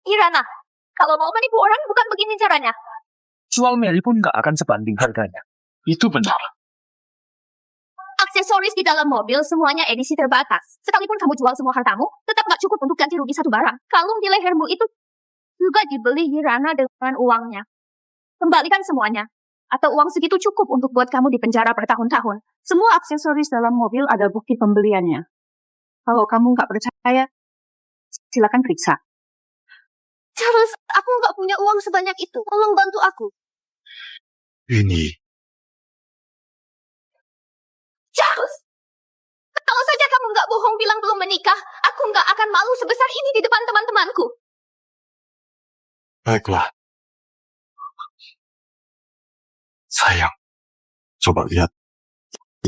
Irana, kalau mau menipu orang bukan begini caranya. Jual Mary pun nggak akan sebanding harganya. Itu benar. Aksesoris di dalam mobil semuanya edisi terbatas. Sekalipun kamu jual semua hartamu, tetap nggak cukup untuk ganti rugi satu barang. Kalung di lehermu itu juga dibeli Irana dengan uangnya. Kembalikan semuanya. Atau uang segitu cukup untuk buat kamu di penjara bertahun-tahun. Semua aksesoris dalam mobil ada bukti pembeliannya. Kalau kamu nggak percaya, silakan periksa. Charles, aku nggak punya uang sebanyak itu. Tolong bantu aku. Ini. Charles! Kalau saja kamu nggak bohong bilang belum menikah, aku nggak akan malu sebesar ini di depan teman-temanku. Baiklah. Sayang, coba lihat.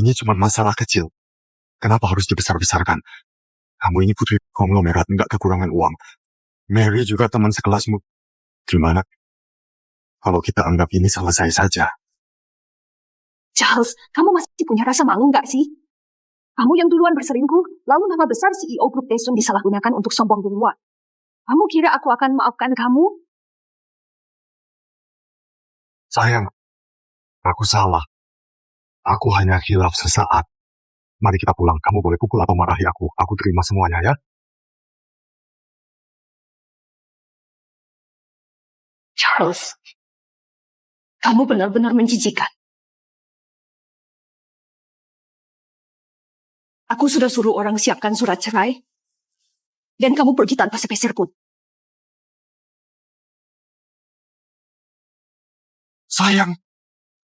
Ini cuma masalah kecil. Kenapa harus dibesar-besarkan? Kamu ini putri konglomerat, nggak kekurangan uang. Mary juga teman sekelasmu. Gimana? Kalau kita anggap ini selesai saja. Charles, kamu masih punya rasa malu nggak sih? Kamu yang duluan berselingkuh, lalu nama besar CEO Grup Daesun disalahgunakan untuk sombong duluan. Kamu kira aku akan maafkan kamu? Sayang, aku salah. Aku hanya hilaf sesaat. Mari kita pulang. Kamu boleh pukul atau marahi aku. Aku terima semuanya ya. Charles, kamu benar-benar menjijikan. Aku sudah suruh orang siapkan surat cerai, dan kamu pergi tanpa sepeser pun. Sayang,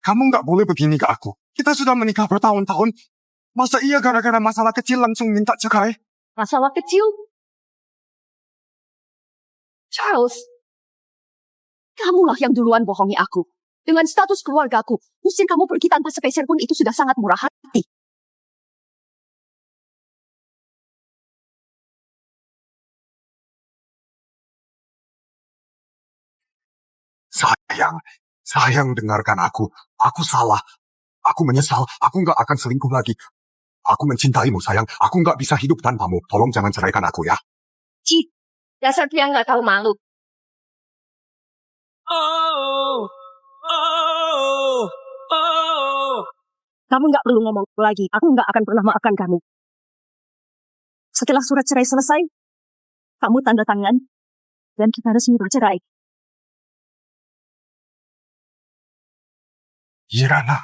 kamu nggak boleh begini ke aku. Kita sudah menikah bertahun-tahun. Masa iya gara-gara masalah kecil langsung minta cerai? Masalah kecil? Charles, kamulah yang duluan bohongi aku. Dengan status keluargaku, usir kamu pergi tanpa sepeser pun itu sudah sangat murah hati. Sayang dengarkan aku. Aku salah. Aku menyesal. Aku nggak akan selingkuh lagi. Aku mencintaimu, sayang. Aku nggak bisa hidup tanpamu. Tolong jangan ceraikan aku ya. Cih, dasar pria nggak tahu malu. Kamu nggak perlu ngomong lagi. Aku nggak akan pernah maafkan kamu. Setelah surat cerai selesai, kamu tanda tangan dan kita resmi bercerai. Irana,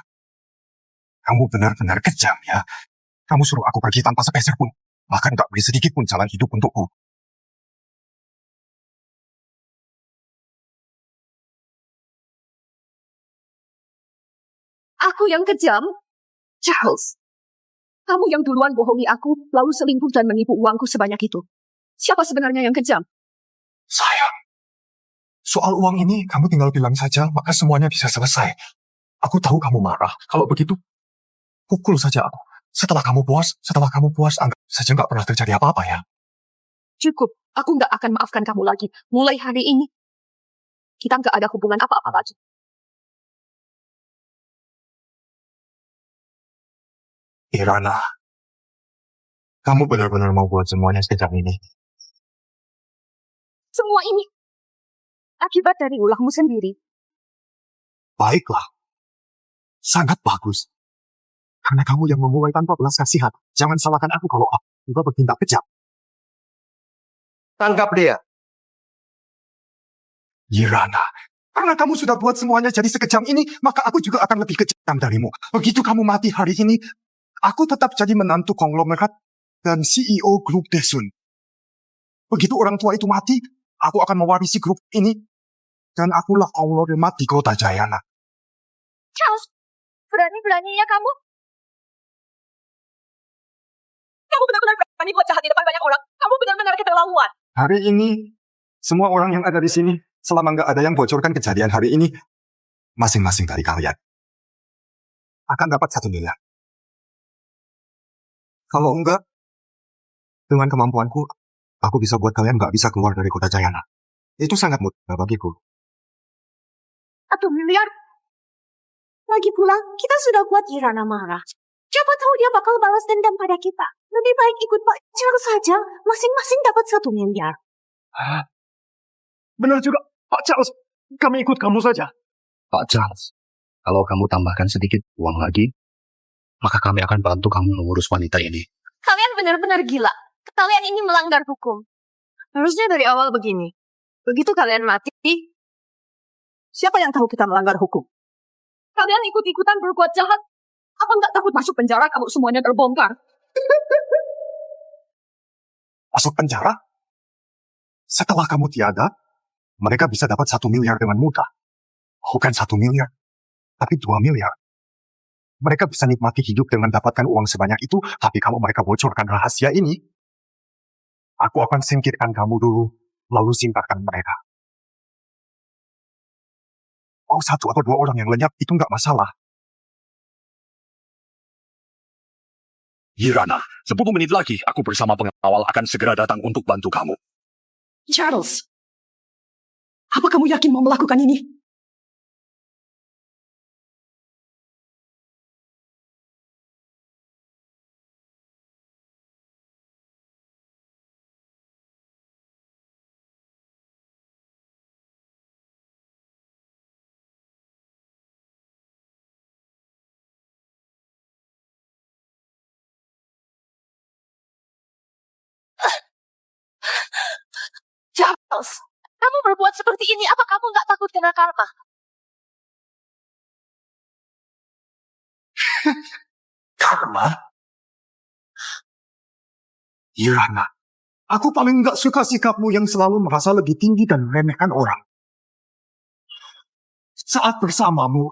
kamu benar-benar kejam ya. Kamu suruh aku pergi tanpa sepeser pun. Bahkan nggak beri sedikit pun jalan hidup untukku. Aku yang kejam? Charles, kamu yang duluan bohongi aku, lalu selingkuh dan menipu uangku sebanyak itu. Siapa sebenarnya yang kejam? Sayang, soal uang ini kamu tinggal bilang saja, maka semuanya bisa selesai. Aku tahu kamu marah. Kalau begitu, pukul saja aku. Setelah kamu puas, anggap saja nggak pernah terjadi apa-apa ya. Cukup, aku nggak akan maafkan kamu lagi. Mulai hari ini, kita nggak ada hubungan apa-apa lagi. Irana, kamu benar-benar mau buat semuanya sekejap ini. Semua ini akibat dari ulahmu sendiri. Baiklah. Sangat bagus. Karena kamu yang memulai tanpa belas kasihan. Jangan salahkan aku kalau aku juga bertindak kejam. Tangkap dia. Irana, karena kamu sudah buat semuanya jadi sekejam ini, maka aku juga akan lebih kejam darimu. Begitu kamu mati hari ini, aku tetap jadi menantu konglomerat dan CEO grup Desun. Begitu orang tua itu mati, aku akan mewarisi grup ini. Dan akulah konglomerat di kota Jayana. Charles, berani-beraninya kamu? Kamu benar-benar berani buat jahat di depan banyak orang. Kamu benar-benar keterlaluan. Hari ini, semua orang yang ada di sini, selama nggak ada yang bocorkan kejadian hari ini, masing-masing dari kalian akan dapat 1 miliar. Kalau enggak, dengan kemampuanku, aku bisa buat kalian nggak bisa keluar dari kota Jayana. Itu sangat mudah bagiku. 1 miliar? Lagi pula, kita sudah buat Irana marah. Siapa tahu dia bakal balas dendam pada kita. Lebih baik ikut Pak Charles saja. Masing-masing dapat 1 miliar. Benar juga, Pak Charles. Kami ikut kamu saja. Pak Charles, kalau kamu tambahkan sedikit uang lagi, maka kami akan bantu kamu mengurus wanita ini. Kalian benar-benar gila. Kalian ini melanggar hukum. Harusnya dari awal begini. Begitu kalian mati, siapa yang tahu kita melanggar hukum? Kalian ikut-ikutan berbuat jahat. Apa nggak takut masuk penjara kalau semuanya terbongkar? Masuk penjara? Setelah kamu tiada, mereka bisa dapat 1 miliar dengan mudah. Bukan 1 miliar, tapi 2 miliar. Mereka bisa nikmati hidup dengan dapatkan uang sebanyak itu, tapi kalau mereka bocorkan rahasia ini, aku akan singkirkan kamu dulu, lalu simparkan mereka. Mau 1 atau 2 orang yang lenyap, itu nggak masalah. Irana, 10 menit lagi aku bersama pengawal akan segera datang untuk bantu kamu. Charles, apa kamu yakin mau melakukan ini? Charles, kamu berbuat seperti ini, apa kamu nggak takut kena karma? Karma? Irana, aku paling nggak suka sikapmu yang selalu merasa lebih tinggi dan meremehkan orang. Saat bersamamu,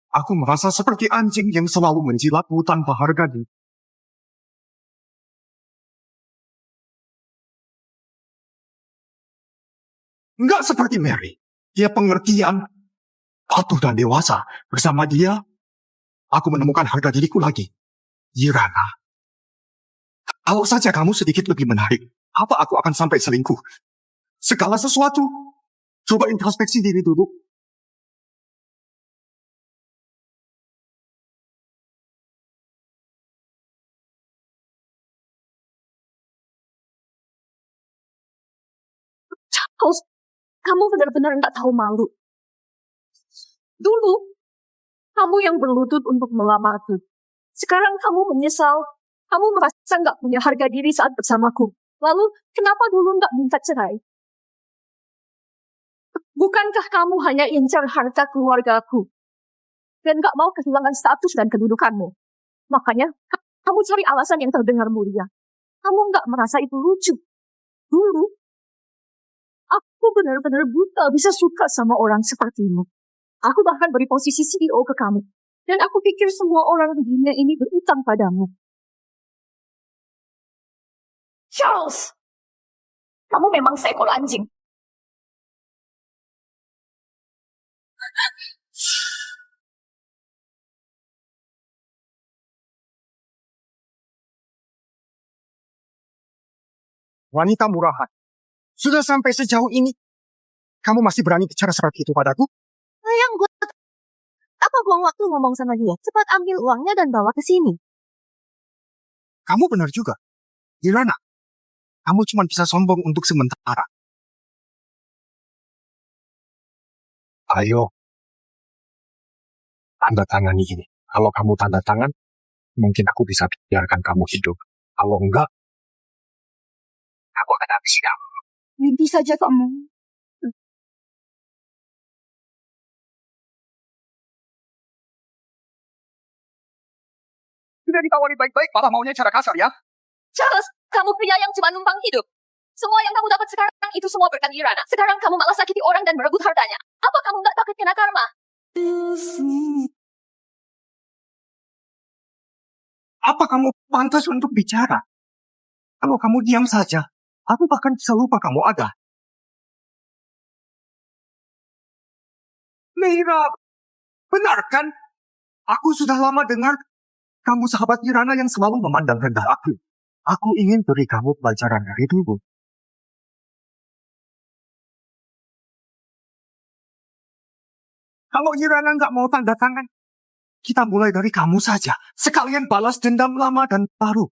aku merasa seperti anjing yang selalu menjilatmu tanpa harga diri. Nggak seperti Mary. Dia pengertian, patuh dan dewasa. Bersama dia, aku menemukan harga diriku lagi. Irana, kalau saja kamu sedikit lebih menarik, apa aku akan sampai selingkuh? Segala sesuatu. Coba introspeksi diri dulu. Charles, kamu benar-benar nggak tahu malu. Dulu, kamu yang berlutut untuk melamarku. Sekarang kamu menyesal. Kamu merasa nggak punya harga diri saat bersamaku. Lalu, kenapa dulu nggak minta cerai? Bukankah kamu hanya incar harta keluargaku? Dan nggak mau kehilangan status dan kedudukanmu? Makanya, kamu cari alasan yang terdengar mulia. Kamu nggak merasa itu lucu. Dulu, aku benar-benar buta bisa suka sama orang sepertimu. Aku bahkan beri posisi CEO ke kamu. Dan aku pikir semua orang di dunia ini berutang padamu. Charles! Kamu memang seekor anjing. Wanita murahan. Sudah sampai sejauh ini, kamu masih berani bicara seperti itu padaku? Sayang gue, apa buang waktu ngomong sama dia? Cepat ambil uangnya dan bawa ke sini. Kamu benar juga. Irana, kamu cuma bisa sombong untuk sementara. Ayo, tanda tangani ini. Kalau kamu tanda tangan, mungkin aku bisa biarkan kamu hidup. Kalau enggak, aku akan habis kamu. Mimpi saja kamu. Sudah ditawari baik-baik, malah maunya cara kasar ya? Charles, kamu pria yang cuma numpang hidup. Semua yang kamu dapat sekarang itu semua berkat Irana. Sekarang kamu malah sakiti orang dan merebut hartanya. Apa kamu nggak takut kena karma? Apa kamu pantas untuk bicara? Kalau kamu diam saja, aku bahkan bisa lupa kamu ada. Meira, benar kan? Aku sudah lama dengar kamu sahabat Irana yang selalu memandang rendah aku. Aku ingin beri kamu pelajaran dari dulu. Kalau Irana nggak mau tanda tangan, kita mulai dari kamu saja. Sekalian balas dendam lama dan baru.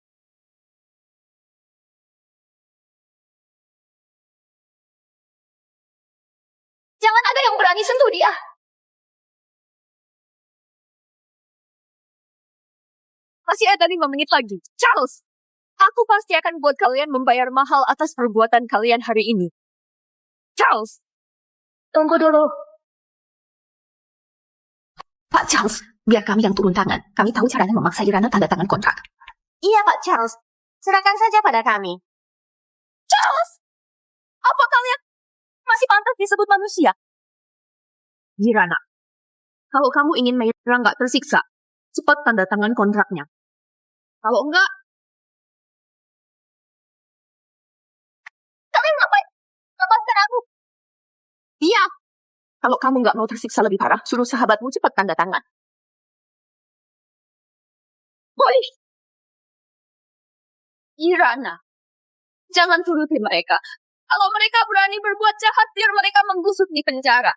Jangan ada yang berani sentuh dia. Masih ada 5 menit lagi. Charles, aku pasti akan buat kalian membayar mahal atas perbuatan kalian hari ini. Charles, tunggu dulu. Pak Charles, biar kami yang turun tangan. Kami tahu caranya memaksa Irana tanda tangan kontrak. Iya, Pak Charles. Serahkan saja pada kami. Charles! Apa kalian masih pantas disebut manusia? Irana, kalau kamu ingin Meira nggak tersiksa, cepat tanda tangan kontraknya. Kalau enggak, kalian ngapain? Lepaskan aku. Iya. Kalau kamu nggak mau tersiksa lebih parah, suruh sahabatmu cepat tanda tangan. Boleh. Irana, jangan turuti mereka. Kalau mereka berani berbuat jahat, biar mereka menggusuk di penjara.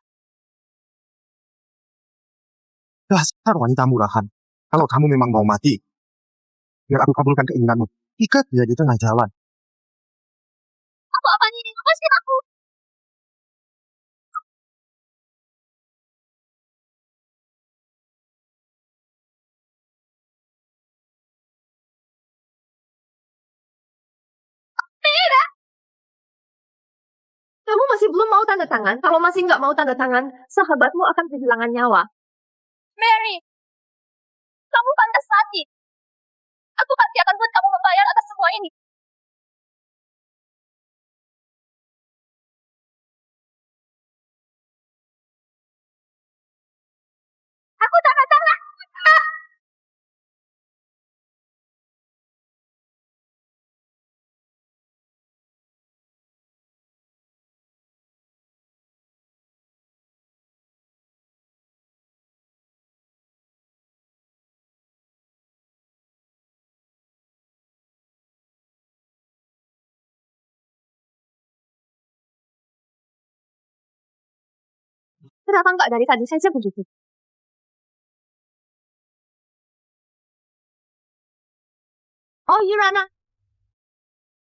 Dasar wanita murahan. Kalau kamu memang mau mati, biar aku kabulkan keinginanmu. Ikat dia di tengah jalan. Apa-apaan ini? Lepaskan aku. Meira! Kamu masih belum mau tanda tangan? Kalau masih nggak mau tanda tangan, sahabatmu akan kehilangan nyawa. Mary! Kamu pantas mati. Aku pasti akan buat kamu membayar atas semua ini. Aku tanda tangan. Kenapa nggak dari tadi saja begitu? Oh, Yurana.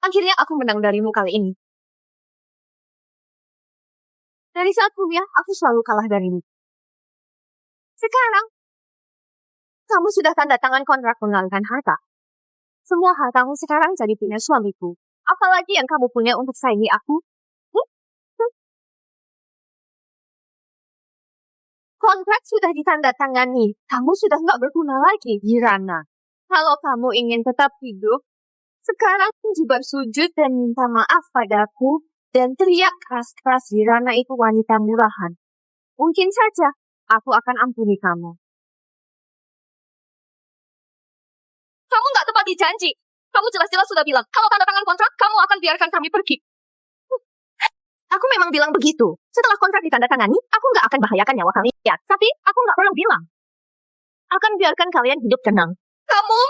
Akhirnya aku menang darimu kali ini. Dari saat kuliah, aku selalu kalah darimu. Sekarang, kamu sudah tanda tangan kontrak mengalihkan harta. Semua hartamu sekarang jadi punya suamiku. Apalagi yang kamu punya untuk saingi aku? Hmm? Hmm? Kontrak sudah ditandatangani. Kamu sudah nggak berguna lagi, Yirana. Kalau kamu ingin tetap hidup, sekarang juga sujud dan minta maaf padaku dan teriak keras-keras Yirana itu wanita murahan. Mungkin saja aku akan ampuni kamu. Kamu nggak tepati janji. Kamu jelas-jelas sudah bilang, kalau tanda tangan kontrak, kamu akan biarkan kami pergi. Aku memang bilang begitu. Setelah kontrak ditandatangani, aku nggak akan bahayakan nyawa kalian. Tapi aku nggak pernah bilang akan biarkan kalian hidup tenang. Kamu,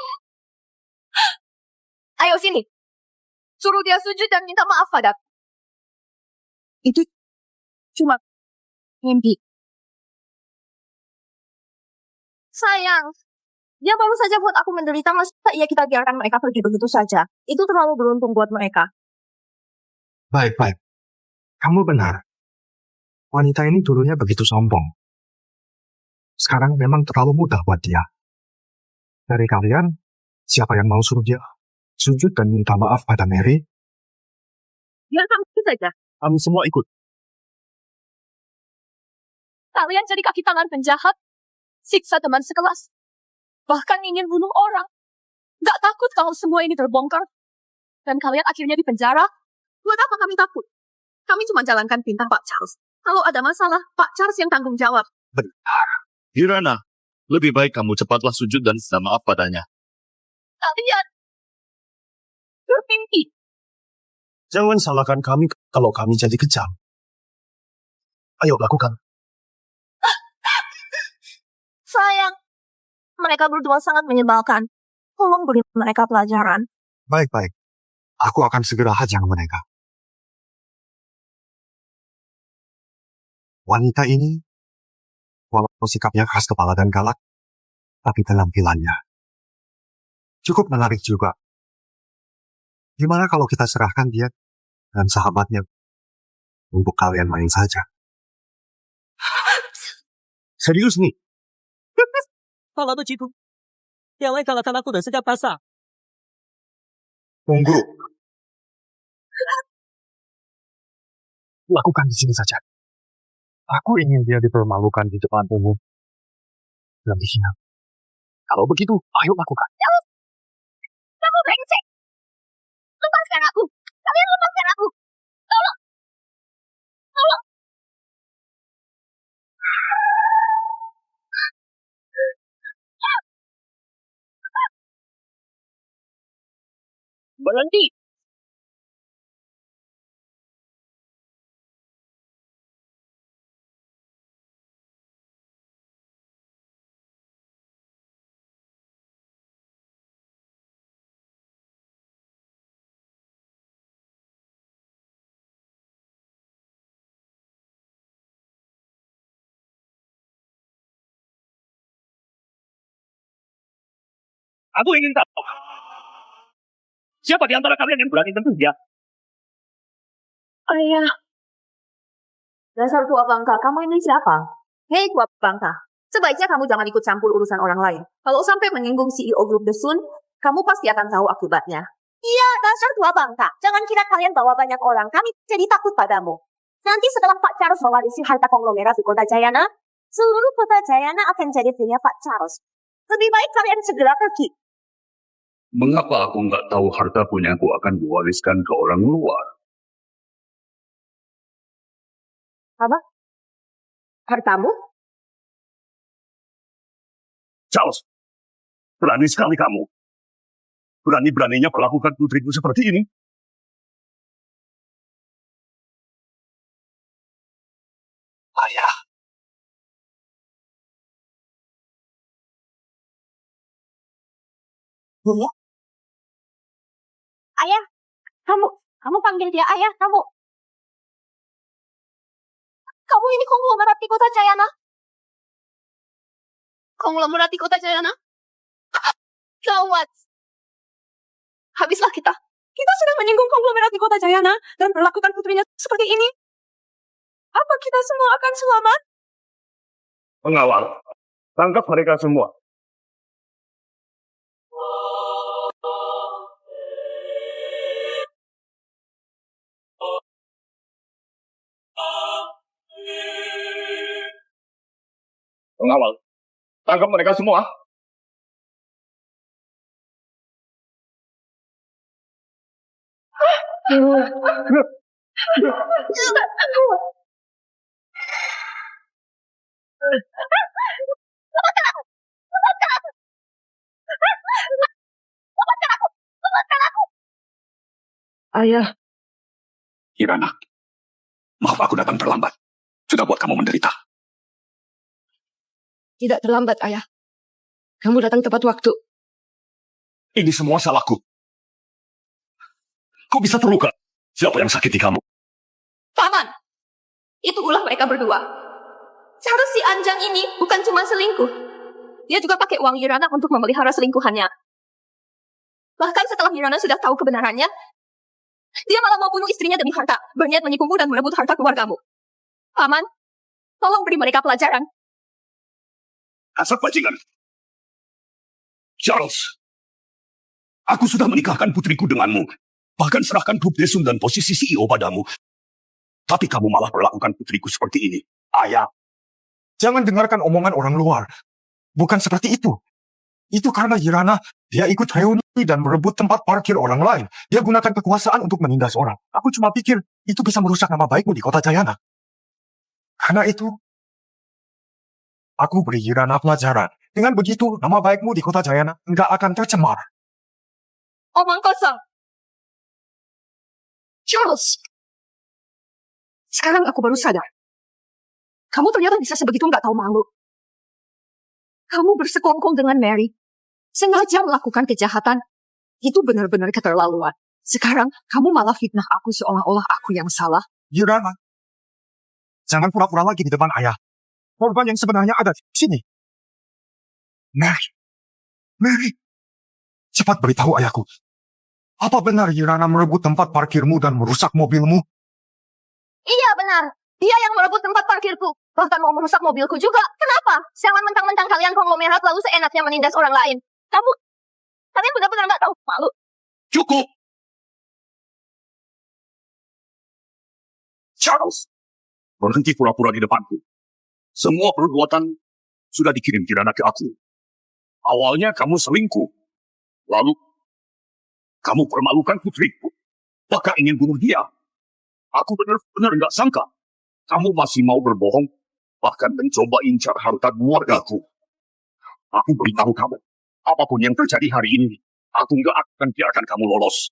ayo sini. Suruh dia sujud dan minta maaf padaku. Itu cuma mimpi. Sayang, dia baru saja buat aku menderita, masa iya kita biarkan mereka pergi begitu saja? Itu terlalu beruntung buat mereka. Baik. Kamu benar. Wanita ini dulunya begitu sombong. Sekarang memang terlalu mudah buat dia. Dari kalian, siapa yang mau suruh dia sujud dan minta maaf pada Mary? Biar kamu saja. Kami semua ikut. Kalian jadi kaki tangan penjahat, siksa teman sekelas, bahkan ingin bunuh orang. Gak takut kalau semua ini terbongkar? Dan kalian akhirnya di penjara? Buat apa kami takut? Kami cuma jalankan perintah Pak Charles. Kalau ada masalah, Pak Charles yang tanggung jawab. Benar. Yirana, lebih baik kamu cepatlah sujud dan minta maaf padanya. Kalian bermimpi. Jangan salahkan kami kalau kami jadi kejam. Ayo lakukan. Sayang, mereka berdua sangat menyebalkan. Tolong beri mereka pelajaran. Baik. Aku akan segera hajar mereka. Wanita ini, walaupun sikapnya keras kepala dan galak, tapi penampilannya cukup menarik juga. Gimana kalau kita serahkan dia dan sahabatnya untuk kalian main saja? Serius nih? Kalau begitu, yang lain kalahkan aku dan sejak pasar. Tunggu. Lakukan di sini saja. Aku ingin dia dipermalukan di depan umum. Dan dihina. Kalau begitu, ayo lakukan. Kamu brengsek. Lepaskan aku. Kalian lepaskan aku. Tolong. Berhenti. Aku ingin tahu. Siapa di antara kalian yang berani tentu dia? Ayah. Dasar tua bangka, kamu ini siapa? Hei tua bangka, sebaiknya kamu jangan ikut campur urusan orang lain. Kalau sampai menyinggung CEO Grup The Sun, kamu pasti akan tahu akibatnya. Iya, dasar tua bangka. Jangan kira kalian bawa banyak orang. Kami jadi takut padamu. Nanti setelah Pak Charles mewarisi harta konglomerat di kota Jayana, seluruh kota Jayana akan jadi punya Pak Charles. Lebih baik kalian segera pergi. Mengapa aku nggak tahu harta punyaku akan diwariskan ke orang luar? Apa? Hartamu? Charles, berani sekali kamu. Berani-beraninya perlakukan putriku seperti ini. Ayah. Bunda? Ayah, kamu panggil dia ayah, kamu Kamu ini konglomerat di kota Jayana. Konglomerat di kota Jayana. Gawat. Habislah kita. Kita sudah menyinggung konglomerat di kota Jayana dan perlakukan putrinya seperti ini. Apa kita semua akan selamat? Pengawal, tangkap mereka semua. Pengawal, tangkap mereka semua. Ayah, Irana, maaf aku datang terlambat. Sudah buat kamu menderita. tidak terlambat, Ayah. Kamu datang tepat waktu. Ini semua salahku. Kok bisa terluka? Siapa yang sakiti kamu? Paman, itu ulah mereka berdua. Seharusnya si Anjang ini bukan cuma selingkuh. Dia juga pakai uang Irana untuk memelihara selingkuhannya. Bahkan setelah Irana sudah tahu kebenarannya, dia malah mau bunuh istrinya demi harta, berniat menikungmu dan merebut harta keluargamu. Paman, tolong beri mereka pelajaran. Asap bajingan. Charles, aku sudah menikahkan putriku denganmu. Bahkan serahkan grup Desun dan posisi CEO padamu. Tapi kamu malah perlakukan putriku seperti ini. Ayah, jangan dengarkan omongan orang luar. Bukan seperti itu. Itu karena Irana, dia ikut reuni dan merebut tempat parkir orang lain. Dia gunakan kekuasaan untuk menindas orang. Aku cuma pikir itu bisa merusak nama baikmu di kota Jayana. Karena itu, aku beri Irana pelajaran. Dengan begitu, nama baikmu di kota Jayana nggak akan tercemar. Omong kosong. Charles! Sekarang aku baru sadar. Kamu ternyata bisa sebegitu nggak tahu malu. Kamu bersekongkol dengan Mary. Sengaja melakukan kejahatan. Itu benar-benar keterlaluan. Sekarang kamu malah fitnah aku seolah-olah aku yang salah. Irana, jangan pura-pura lagi di depan ayah. Korban yang sebenarnya ada di sini. Mary, cepat beritahu ayahku. Apa benar Irana merebut tempat parkirmu dan merusak mobilmu? Iya benar. Dia yang merebut tempat parkirku. Bahkan mau merusak mobilku juga. Kenapa? Jangan mentang-mentang kalian konglomerat lalu seenaknya menindas orang lain. Kalian benar-benar nggak tahu malu. Cukup! Charles, berhenti pura-pura di depanku. Semua perbuatan sudah dikirim Kirana ke aku. Awalnya kamu selingkuh. Lalu, kamu permalukan putriku. Bahkan ingin bunuh dia. Aku benar-benar nggak sangka. Kamu masih mau berbohong. Bahkan mencoba incar harta keluargaku. Aku beritahu kamu. Apapun yang terjadi hari ini, aku nggak akan biarkan kamu lolos.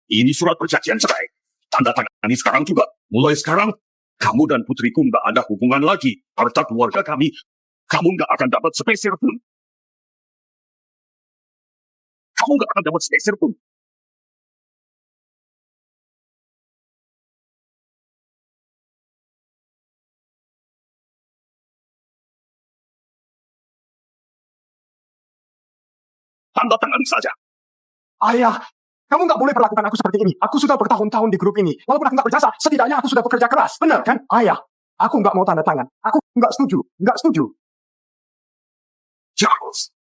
Ini surat perjanjian cerai. Tanda tangani sekarang juga. Mulai sekarang, kamu dan putriku nggak ada hubungan lagi. Harta keluarga kami, kamu nggak akan dapat sepeser pun. Kamu nggak akan dapat sepeser pun. Tanda tangan saja. Ayah, kamu nggak boleh perlakukan aku seperti ini. Aku sudah bertahun-tahun di grup ini. Walaupun aku nggak berjasa, setidaknya aku sudah bekerja keras. Benar kan? Ayah, aku nggak mau tanda tangan. Aku nggak setuju. Nggak setuju. Charles,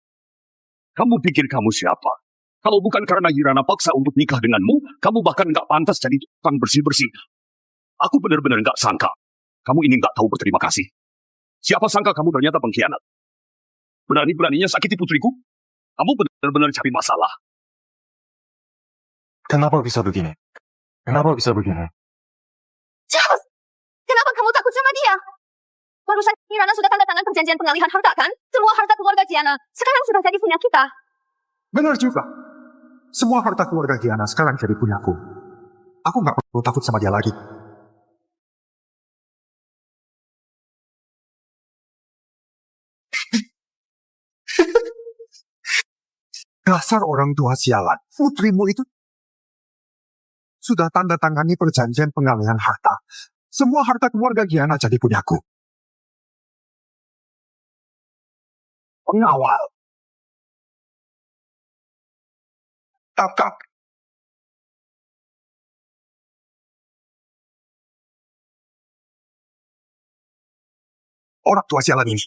kamu pikir kamu siapa? Kalau bukan karena Irana paksa untuk nikah denganmu, kamu bahkan nggak pantas jadi tukang bersih-bersih. Aku benar-benar nggak sangka. Kamu ini nggak tahu berterima kasih. Siapa sangka kamu ternyata pengkhianat. Berani-beraninya sakiti putriku? Kamu benar-benar cari masalah. Kenapa bisa begini? Kenapa bisa begini? Charles, kenapa kamu takut sama dia? Barusan Irana sudah tanda tangan perjanjian pengalihan harta kan? Semua harta keluarga Giana sekarang sudah jadi punya kita. Benar juga. Semua harta keluarga Giana sekarang jadi punyaku. Aku nggak perlu takut sama dia lagi. Dasar orang tua sialan. Putrimu itu sudah tanda tangani perjanjian pengalihan harta. Semua harta keluarga Giana jadi punyaku. Pengawal. Kakak. Orang tua sialan ini.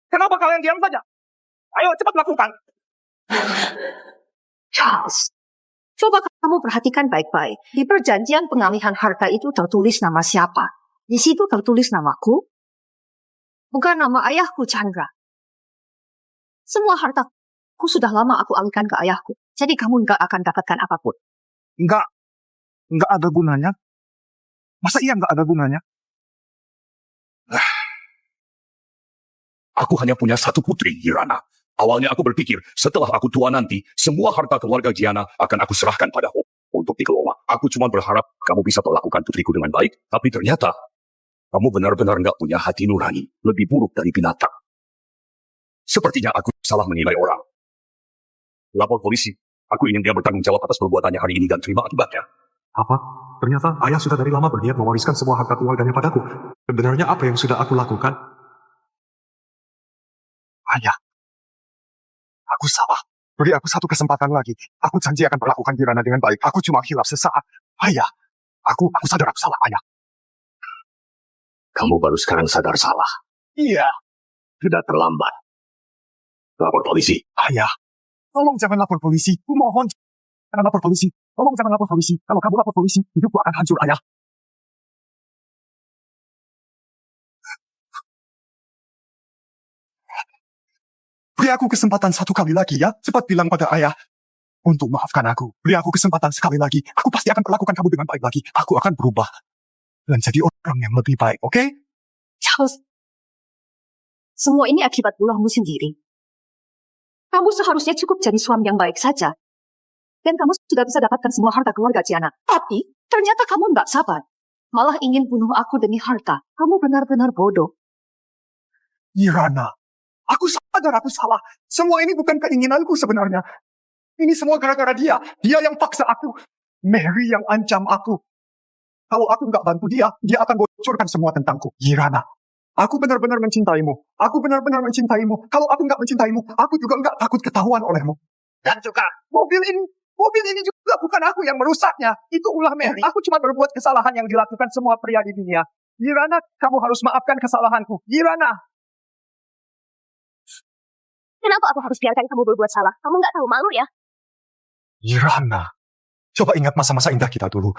Kenapa kalian diam saja? Ayo cepat lakukan. Charles, coba kamu perhatikan baik-baik. Di perjanjian pengalihan harta itu tertulis nama siapa? Di situ tertulis namaku, bukan nama ayahku, Chandra. Semua hartaku sudah lama aku alihkan ke ayahku. Jadi kamu nggak akan dapatkan apapun. Nggak ada gunanya. Masa iya nggak ada gunanya? Aku hanya punya satu putri, Kirana. Awalnya aku berpikir, setelah aku tua nanti, semua harta keluarga Giana akan aku serahkan padamu untuk dikelola. Aku cuma berharap kamu bisa perlakukan putriku dengan baik, tapi ternyata kamu benar-benar nggak punya hati nurani, lebih buruk dari binatang. Sepertinya aku salah menilai orang. Lapor polisi. Aku ingin dia bertanggung jawab atas perbuatannya hari ini dan terima akibatnya. Apa? Ternyata ayah sudah dari lama berniat mewariskan semua harta keluarganya padaku. Sebenarnya apa yang sudah aku lakukan? Ayah, aku salah. Beri aku satu kesempatan lagi. Aku janji akan perlakukan Kirana dengan baik. Aku cuma hilaf sesaat. Ayah, aku sadar aku salah, ayah. Kamu baru sekarang sadar salah. Iya. Sudah terlambat. Lapor polisi. Ayah, tolong jangan lapor polisi. Ku mohon, jangan lapor polisi. Tolong jangan lapor polisi. Kalau kamu lapor polisi, hidupku akan hancur, ayah. Beri aku kesempatan satu kali lagi ya. Cepat bilang pada ayah untuk maafkan aku. Beri aku kesempatan sekali lagi. Aku pasti akan perlakukan kamu dengan baik lagi. Aku akan berubah dan jadi orang yang lebih baik, oke? Charles, semua ini akibat ulahmu sendiri. Kamu seharusnya cukup jadi suami yang baik saja. Dan kamu sudah bisa dapatkan semua harta keluarga Giana. Tapi ternyata kamu nggak sabar. Malah ingin bunuh aku demi harta. Kamu benar-benar bodoh. Kirana, aku sadar aku salah. Semua ini bukan keinginanku sebenarnya. Ini semua gara-gara dia. Dia yang paksa aku. Mary yang ancam aku. Kalau aku nggak bantu dia akan bocorkan semua tentangku. Kirana, aku benar-benar mencintaimu. Aku benar-benar mencintaimu. Kalau aku nggak mencintaimu, aku juga nggak takut ketahuan olehmu. Dan juga mobil ini juga bukan aku yang merusaknya. Itu ulah Mary. Aku cuma berbuat kesalahan yang dilakukan semua pria di dunia. Kirana, kamu harus maafkan kesalahanku. Kirana. Kenapa aku harus biarkan kamu berbuat salah? Kamu nggak tahu malu ya? Kirana, coba ingat masa-masa indah kita dulu.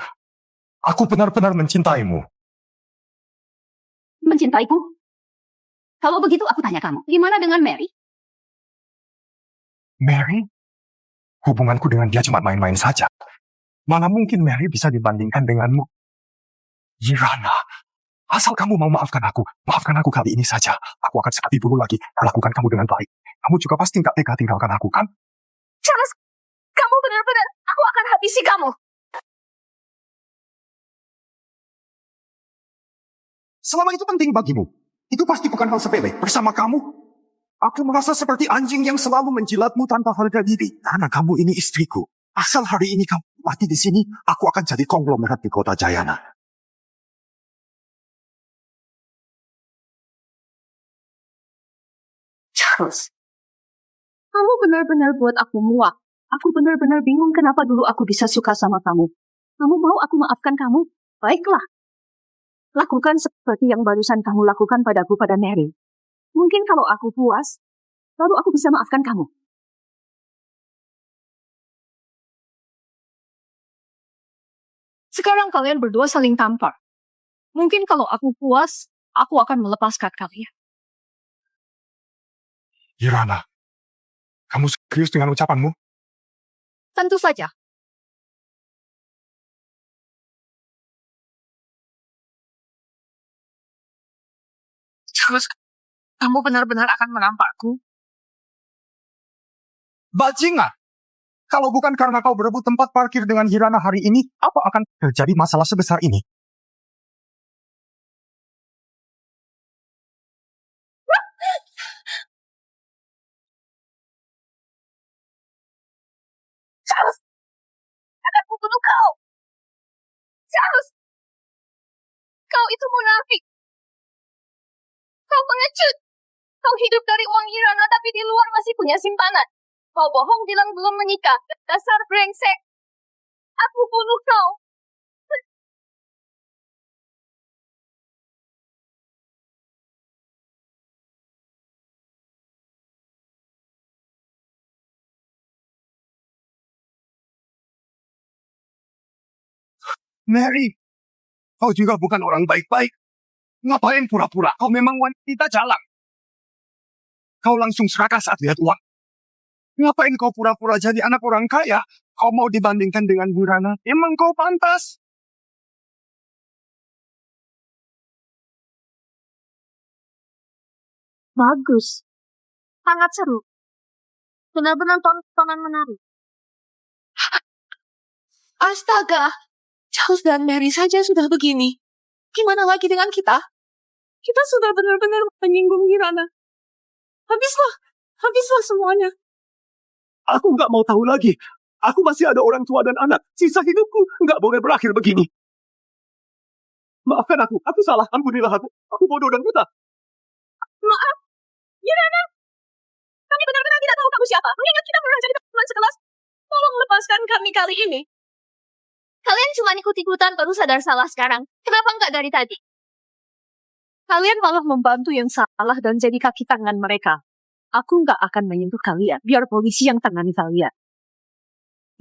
Aku benar-benar mencintaimu. Mencintaiku? Kalau begitu aku tanya kamu, gimana dengan Mary? Mary? Hubunganku dengan dia cuma main-main saja. Mana mungkin Mary bisa dibandingkan denganmu? Kirana, asal kamu mau maafkan aku kali ini saja. Aku akan sekali dulu lagi perlakukan kamu dengan baik. Kamu juga pasti nggak tega tinggalkan aku, kan? Charles, kamu benar-benar, aku akan habisi kamu. Selama itu penting bagimu, itu pasti bukan hal sepele. Bersama kamu, aku merasa seperti anjing yang selalu menjilatmu tanpa harga diri. Karena kamu ini istriku. Asal hari ini kamu mati di sini, aku akan jadi konglomerat di kota Jayana. Charles, kamu benar-benar buat aku muak. Aku benar-benar bingung kenapa dulu aku bisa suka sama kamu. Kamu mau aku maafkan kamu? Baiklah. Lakukan seperti yang barusan kamu lakukan padaku pada Mary. Mungkin kalau aku puas, baru aku bisa maafkan kamu. Sekarang kalian berdua saling tampar. Mungkin kalau aku puas, aku akan melepaskan kalian. Kirana, kamu serius dengan ucapanmu? Tentu saja. Terus, kamu benar-benar akan menampakku? Bajingan! Kalau bukan karena kau berebut tempat parkir dengan Kirana hari ini, apa akan terjadi masalah sebesar ini? itu munafik. Kau pengecut. Kau hidup dari uang Irana tapi di luar masih punya simpanan. Kau bohong bilang belum menikah. Dasar brengsek. Aku bunuh kau. Mary, kau juga bukan orang baik-baik. Ngapain pura-pura? Kau memang wanita jalan. Kau langsung serakah saat lihat uang. Ngapain kau pura-pura jadi anak orang kaya? Kau mau dibandingkan dengan Hirana? Emang kau pantas? Bagus. Sangat seru. Benar-benar tontonan menarik. Astaga, Charles dan Mary saja sudah begini. Gimana lagi dengan kita? Kita sudah benar-benar menyinggung Hirana. Habislah semuanya. Aku nggak mau tahu lagi. Aku masih ada orang tua dan anak. Sisa hidupku nggak boleh berakhir begini. Maafkan aku. Aku salah. Ampunilah aku. Aku bodoh dan buta. Maaf, Hirana. Kami benar-benar tidak tahu kamu siapa. Mengingat kita pernah jadi teman sekelas. Tolong lepaskan kami kali ini. Kalian cuma ikut-ikutan baru sadar salah sekarang. Kenapa nggak dari tadi? Kalian malah membantu yang salah dan jadi kaki tangan mereka. Aku nggak akan menyentuh kalian. Biar polisi yang tangani kalian.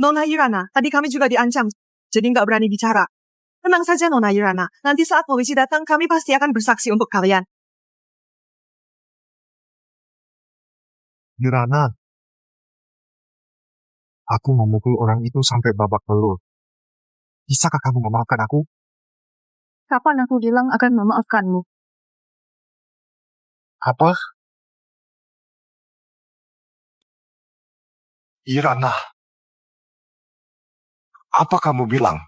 Nona Irana, tadi kami juga diancam. Jadi nggak berani bicara. Tenang saja Nona Irana. Nanti saat polisi datang, kami pasti akan bersaksi untuk kalian. Hirana, aku memukul orang itu sampai babak belur. Bisakah kamu memaafkan aku? Kapan aku bilang akan memaafkanmu? Apa? Hirana, apa kamu bilang?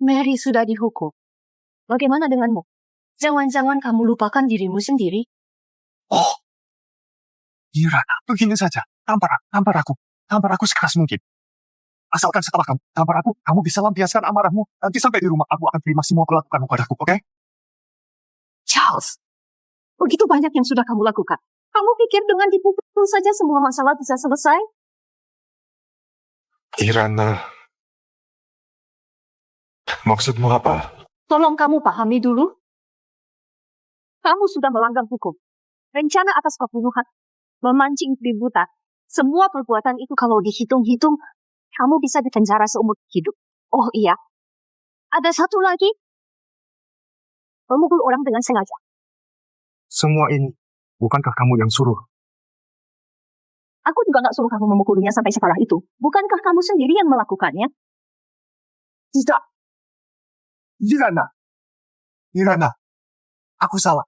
Mary sudah dihukum. Bagaimana denganmu? Jangan-jangan kamu lupakan dirimu sendiri? Oh, Hirana, begini saja. Tampar aku sekeras mungkin. Asalkan setelah kamu tampar aku, kamu bisa lampiaskan amarahmu. Nanti sampai di rumah, aku akan terima semua perlakuanmu padaku, oke? Charles, begitu banyak yang sudah kamu lakukan. Kamu pikir dengan dipukul saja semua masalah bisa selesai? Hirana, maksudmu apa? Tolong kamu pahami dulu. Kamu sudah melanggar hukum. Rencana atas pembunuhan, memancing istri buta. Semua perbuatan itu kalau dihitung-hitung, kamu bisa dipenjara seumur hidup. Oh iya, ada satu lagi. Memukul orang dengan sengaja. Semua ini, bukankah kamu yang suruh? Aku juga nggak suruh kamu memukulnya sampai separah itu. Bukankah kamu sendiri yang melakukannya? Tidak. Hirana, aku salah.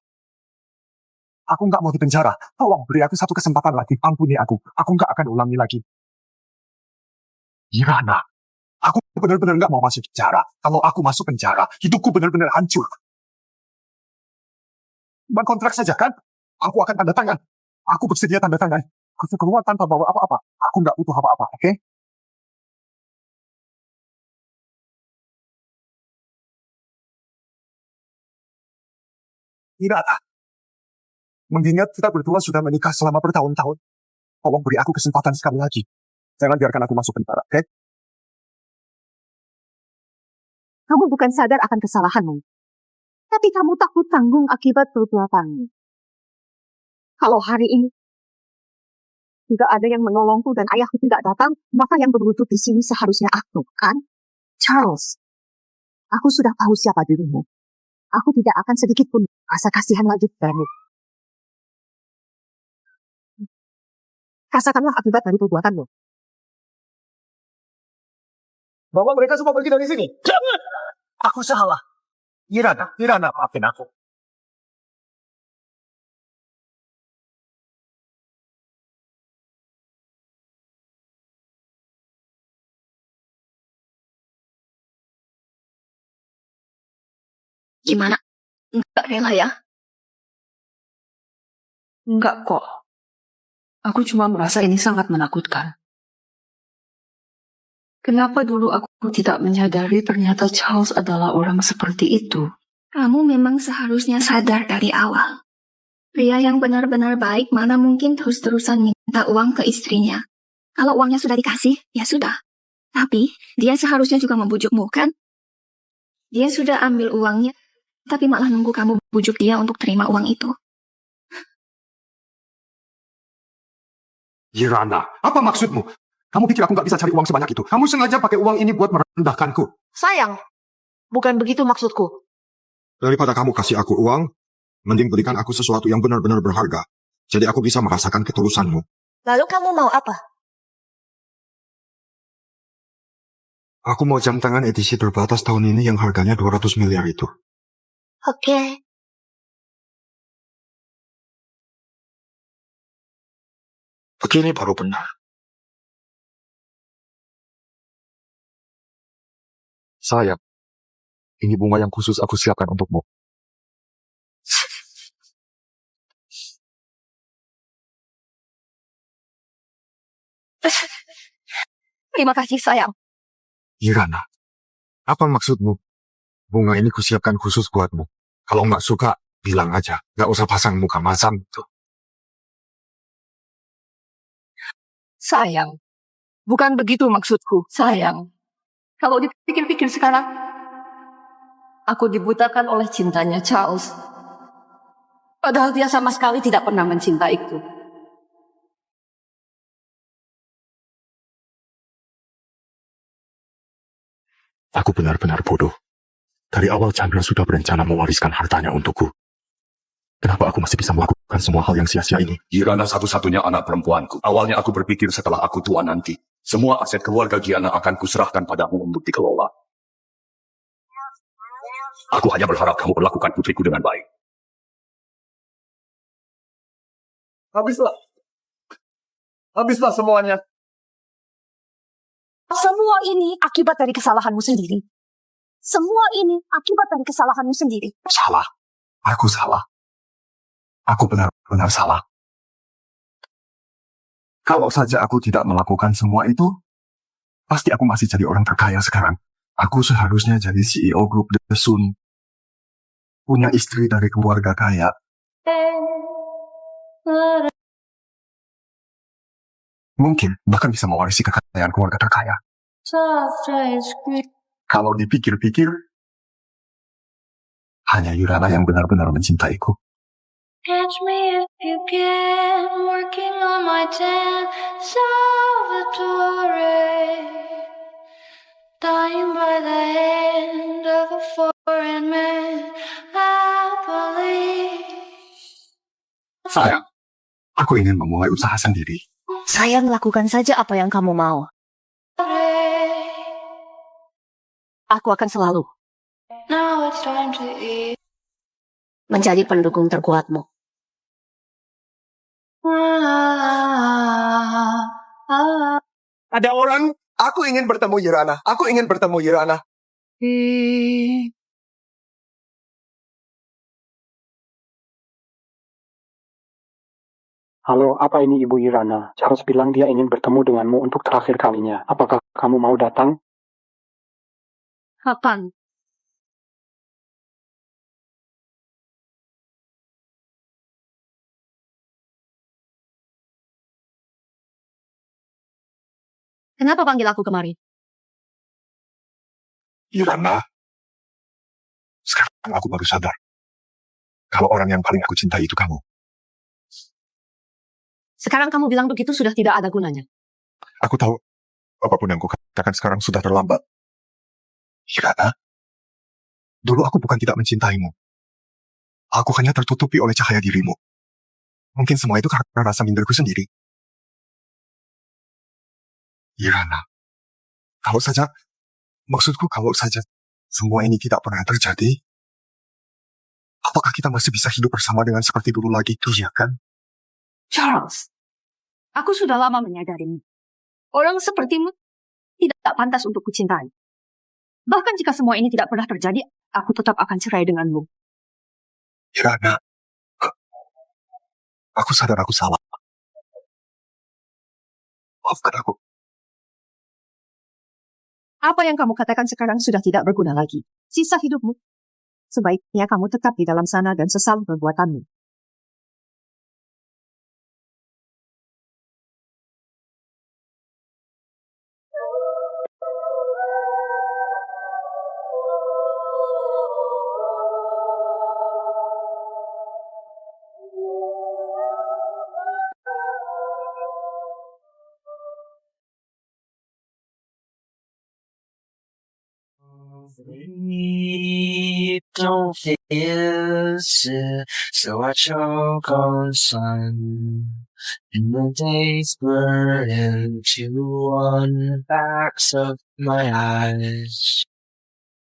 Aku nggak mau dipenjara. Tolong beri aku satu kesempatan lagi. Ampuni aku. Aku nggak akan ulangi lagi. Hirana, Aku benar-benar nggak mau masuk penjara. Kalau aku masuk penjara, hidupku benar-benar hancur. Kontrak saja kan? Aku akan tanda tangan. Aku bersedia tanda tangan. Aku keluar tanpa bawa apa-apa. Aku nggak butuh apa-apa, oke? Hirana, mengingat kita berdua sudah menikah selama bertahun-tahun, tolong beri aku kesempatan sekali lagi. Jangan biarkan aku masuk penjara, oke? Kamu bukan sadar akan kesalahanmu. Tapi kamu takut tanggung akibat perbuatanmu. Kalau hari ini tidak ada yang menolongku dan ayahku tidak datang, maka yang berlutut di sini seharusnya aku, kan? Charles, aku sudah tahu siapa dirimu. Aku tidak akan sedikit pun rasa kasihan lagi padamu. Rasakanlah akibat dari perbuatanmu. Bawa mereka semua pergi dari sini. Jangan! Aku salah. Hirana, maafin aku. Gimana? Nggak rela ya? Enggak kok. Aku cuma merasa ini sangat menakutkan. Kenapa dulu aku tidak menyadari ternyata Charles adalah orang seperti itu? Kamu memang seharusnya sadar dari awal. Pria yang benar-benar baik mana mungkin terus-terusan minta uang ke istrinya. Kalau uangnya sudah dikasih, ya sudah. Tapi dia seharusnya juga membujukmu, kan? Dia sudah ambil uangnya, tapi malah nunggu kamu bujuk dia untuk terima uang itu. Kirana, apa maksudmu? Kamu pikir aku nggak bisa cari uang sebanyak itu? Kamu sengaja pakai uang ini buat merendahkanku. Sayang, bukan begitu maksudku. Daripada kamu kasih aku uang, mending berikan aku sesuatu yang benar-benar berharga. Jadi aku bisa merasakan ketulusanmu. Lalu kamu mau apa? Aku mau jam tangan edisi terbatas tahun ini yang harganya 200 miliar itu. Oke. Begini baru benar. Sayang, ini bunga yang khusus aku siapkan untukmu. Terima kasih, sayang. Kirana, apa maksudmu? Bunga ini kusiapkan khusus buatmu. Kalau nggak suka, bilang aja. Nggak usah pasang muka masam tuh. Sayang. Bukan begitu maksudku, sayang. Kalau dipikir-pikir sekarang, aku dibutakan oleh cintanya Charles. Padahal dia sama sekali tidak pernah mencintaiku. Aku benar-benar bodoh. Dari awal Chandra sudah berencana mewariskan hartanya untukku. Kenapa aku masih bisa melakukan semua hal yang sia-sia ini? Giana satu-satunya anak perempuanku. Awalnya aku berpikir setelah aku tua nanti, semua aset keluarga Giana akan kuserahkan padamu untuk dikelola. Aku hanya berharap kamu perlakukan putriku dengan baik. Habislah semuanya. Semua ini akibat dari kesalahanmu sendiri. Semua ini akibat dari kesalahanmu sendiri. Salah. Aku salah. Aku benar-benar salah. Kalau saja aku tidak melakukan semua itu, pasti aku masih jadi orang terkaya sekarang. Aku seharusnya jadi CEO grup The Sun. Punya istri dari keluarga kaya. Mungkin bahkan bisa mewarisi kekayaan keluarga terkaya. Kalau dipikir-pikir, hanya Yurana yang benar-benar mencintaiku. Catch me if you can, working on my tan Salvatore, dying by the hand of a foreign man, I believe. Sayang, aku ingin memulai usaha sendiri. Sayang, lakukan saja apa yang kamu mau. Aku akan selalu Now it's time to eat. Menjadi pendukung terkuatmu. Ada orang, aku ingin bertemu Yurana. Aku ingin bertemu Yurana. Halo, apa ini Ibu Irana? Charles bilang dia ingin bertemu denganmu untuk terakhir kalinya. Apakah kamu mau datang? kapan? Kenapa panggil aku kemari? Yurana, sekarang aku baru sadar. Kalau orang yang paling aku cintai itu kamu. Sekarang kamu bilang begitu sudah tidak ada gunanya. Aku tahu, apapun yang kukatakan sekarang sudah terlambat. Yurana, dulu aku bukan tidak mencintaimu. Aku hanya tertutupi oleh cahaya dirimu. Mungkin semua itu karena rasa minderku sendiri. Yurana, kalau saja, maksudku kalau saja semua ini tidak pernah terjadi, apakah kita masih bisa hidup bersama dengan seperti dulu lagi? Iya kan? Charles, aku sudah lama menyadarimu. Orang sepertimu tidak pantas untuk kucintai. Bahkan jika semua ini tidak pernah terjadi, aku tetap akan cerai denganmu. Yurana, aku sadar aku salah. Maafkan aku. Apa yang kamu katakan sekarang sudah tidak berguna lagi. Sisa hidupmu. Sebaiknya kamu tetap di dalam sana dan sesal perbuatanmu. Don't feel sick, so I choke on sun. And the days burn into one backs of my eyes.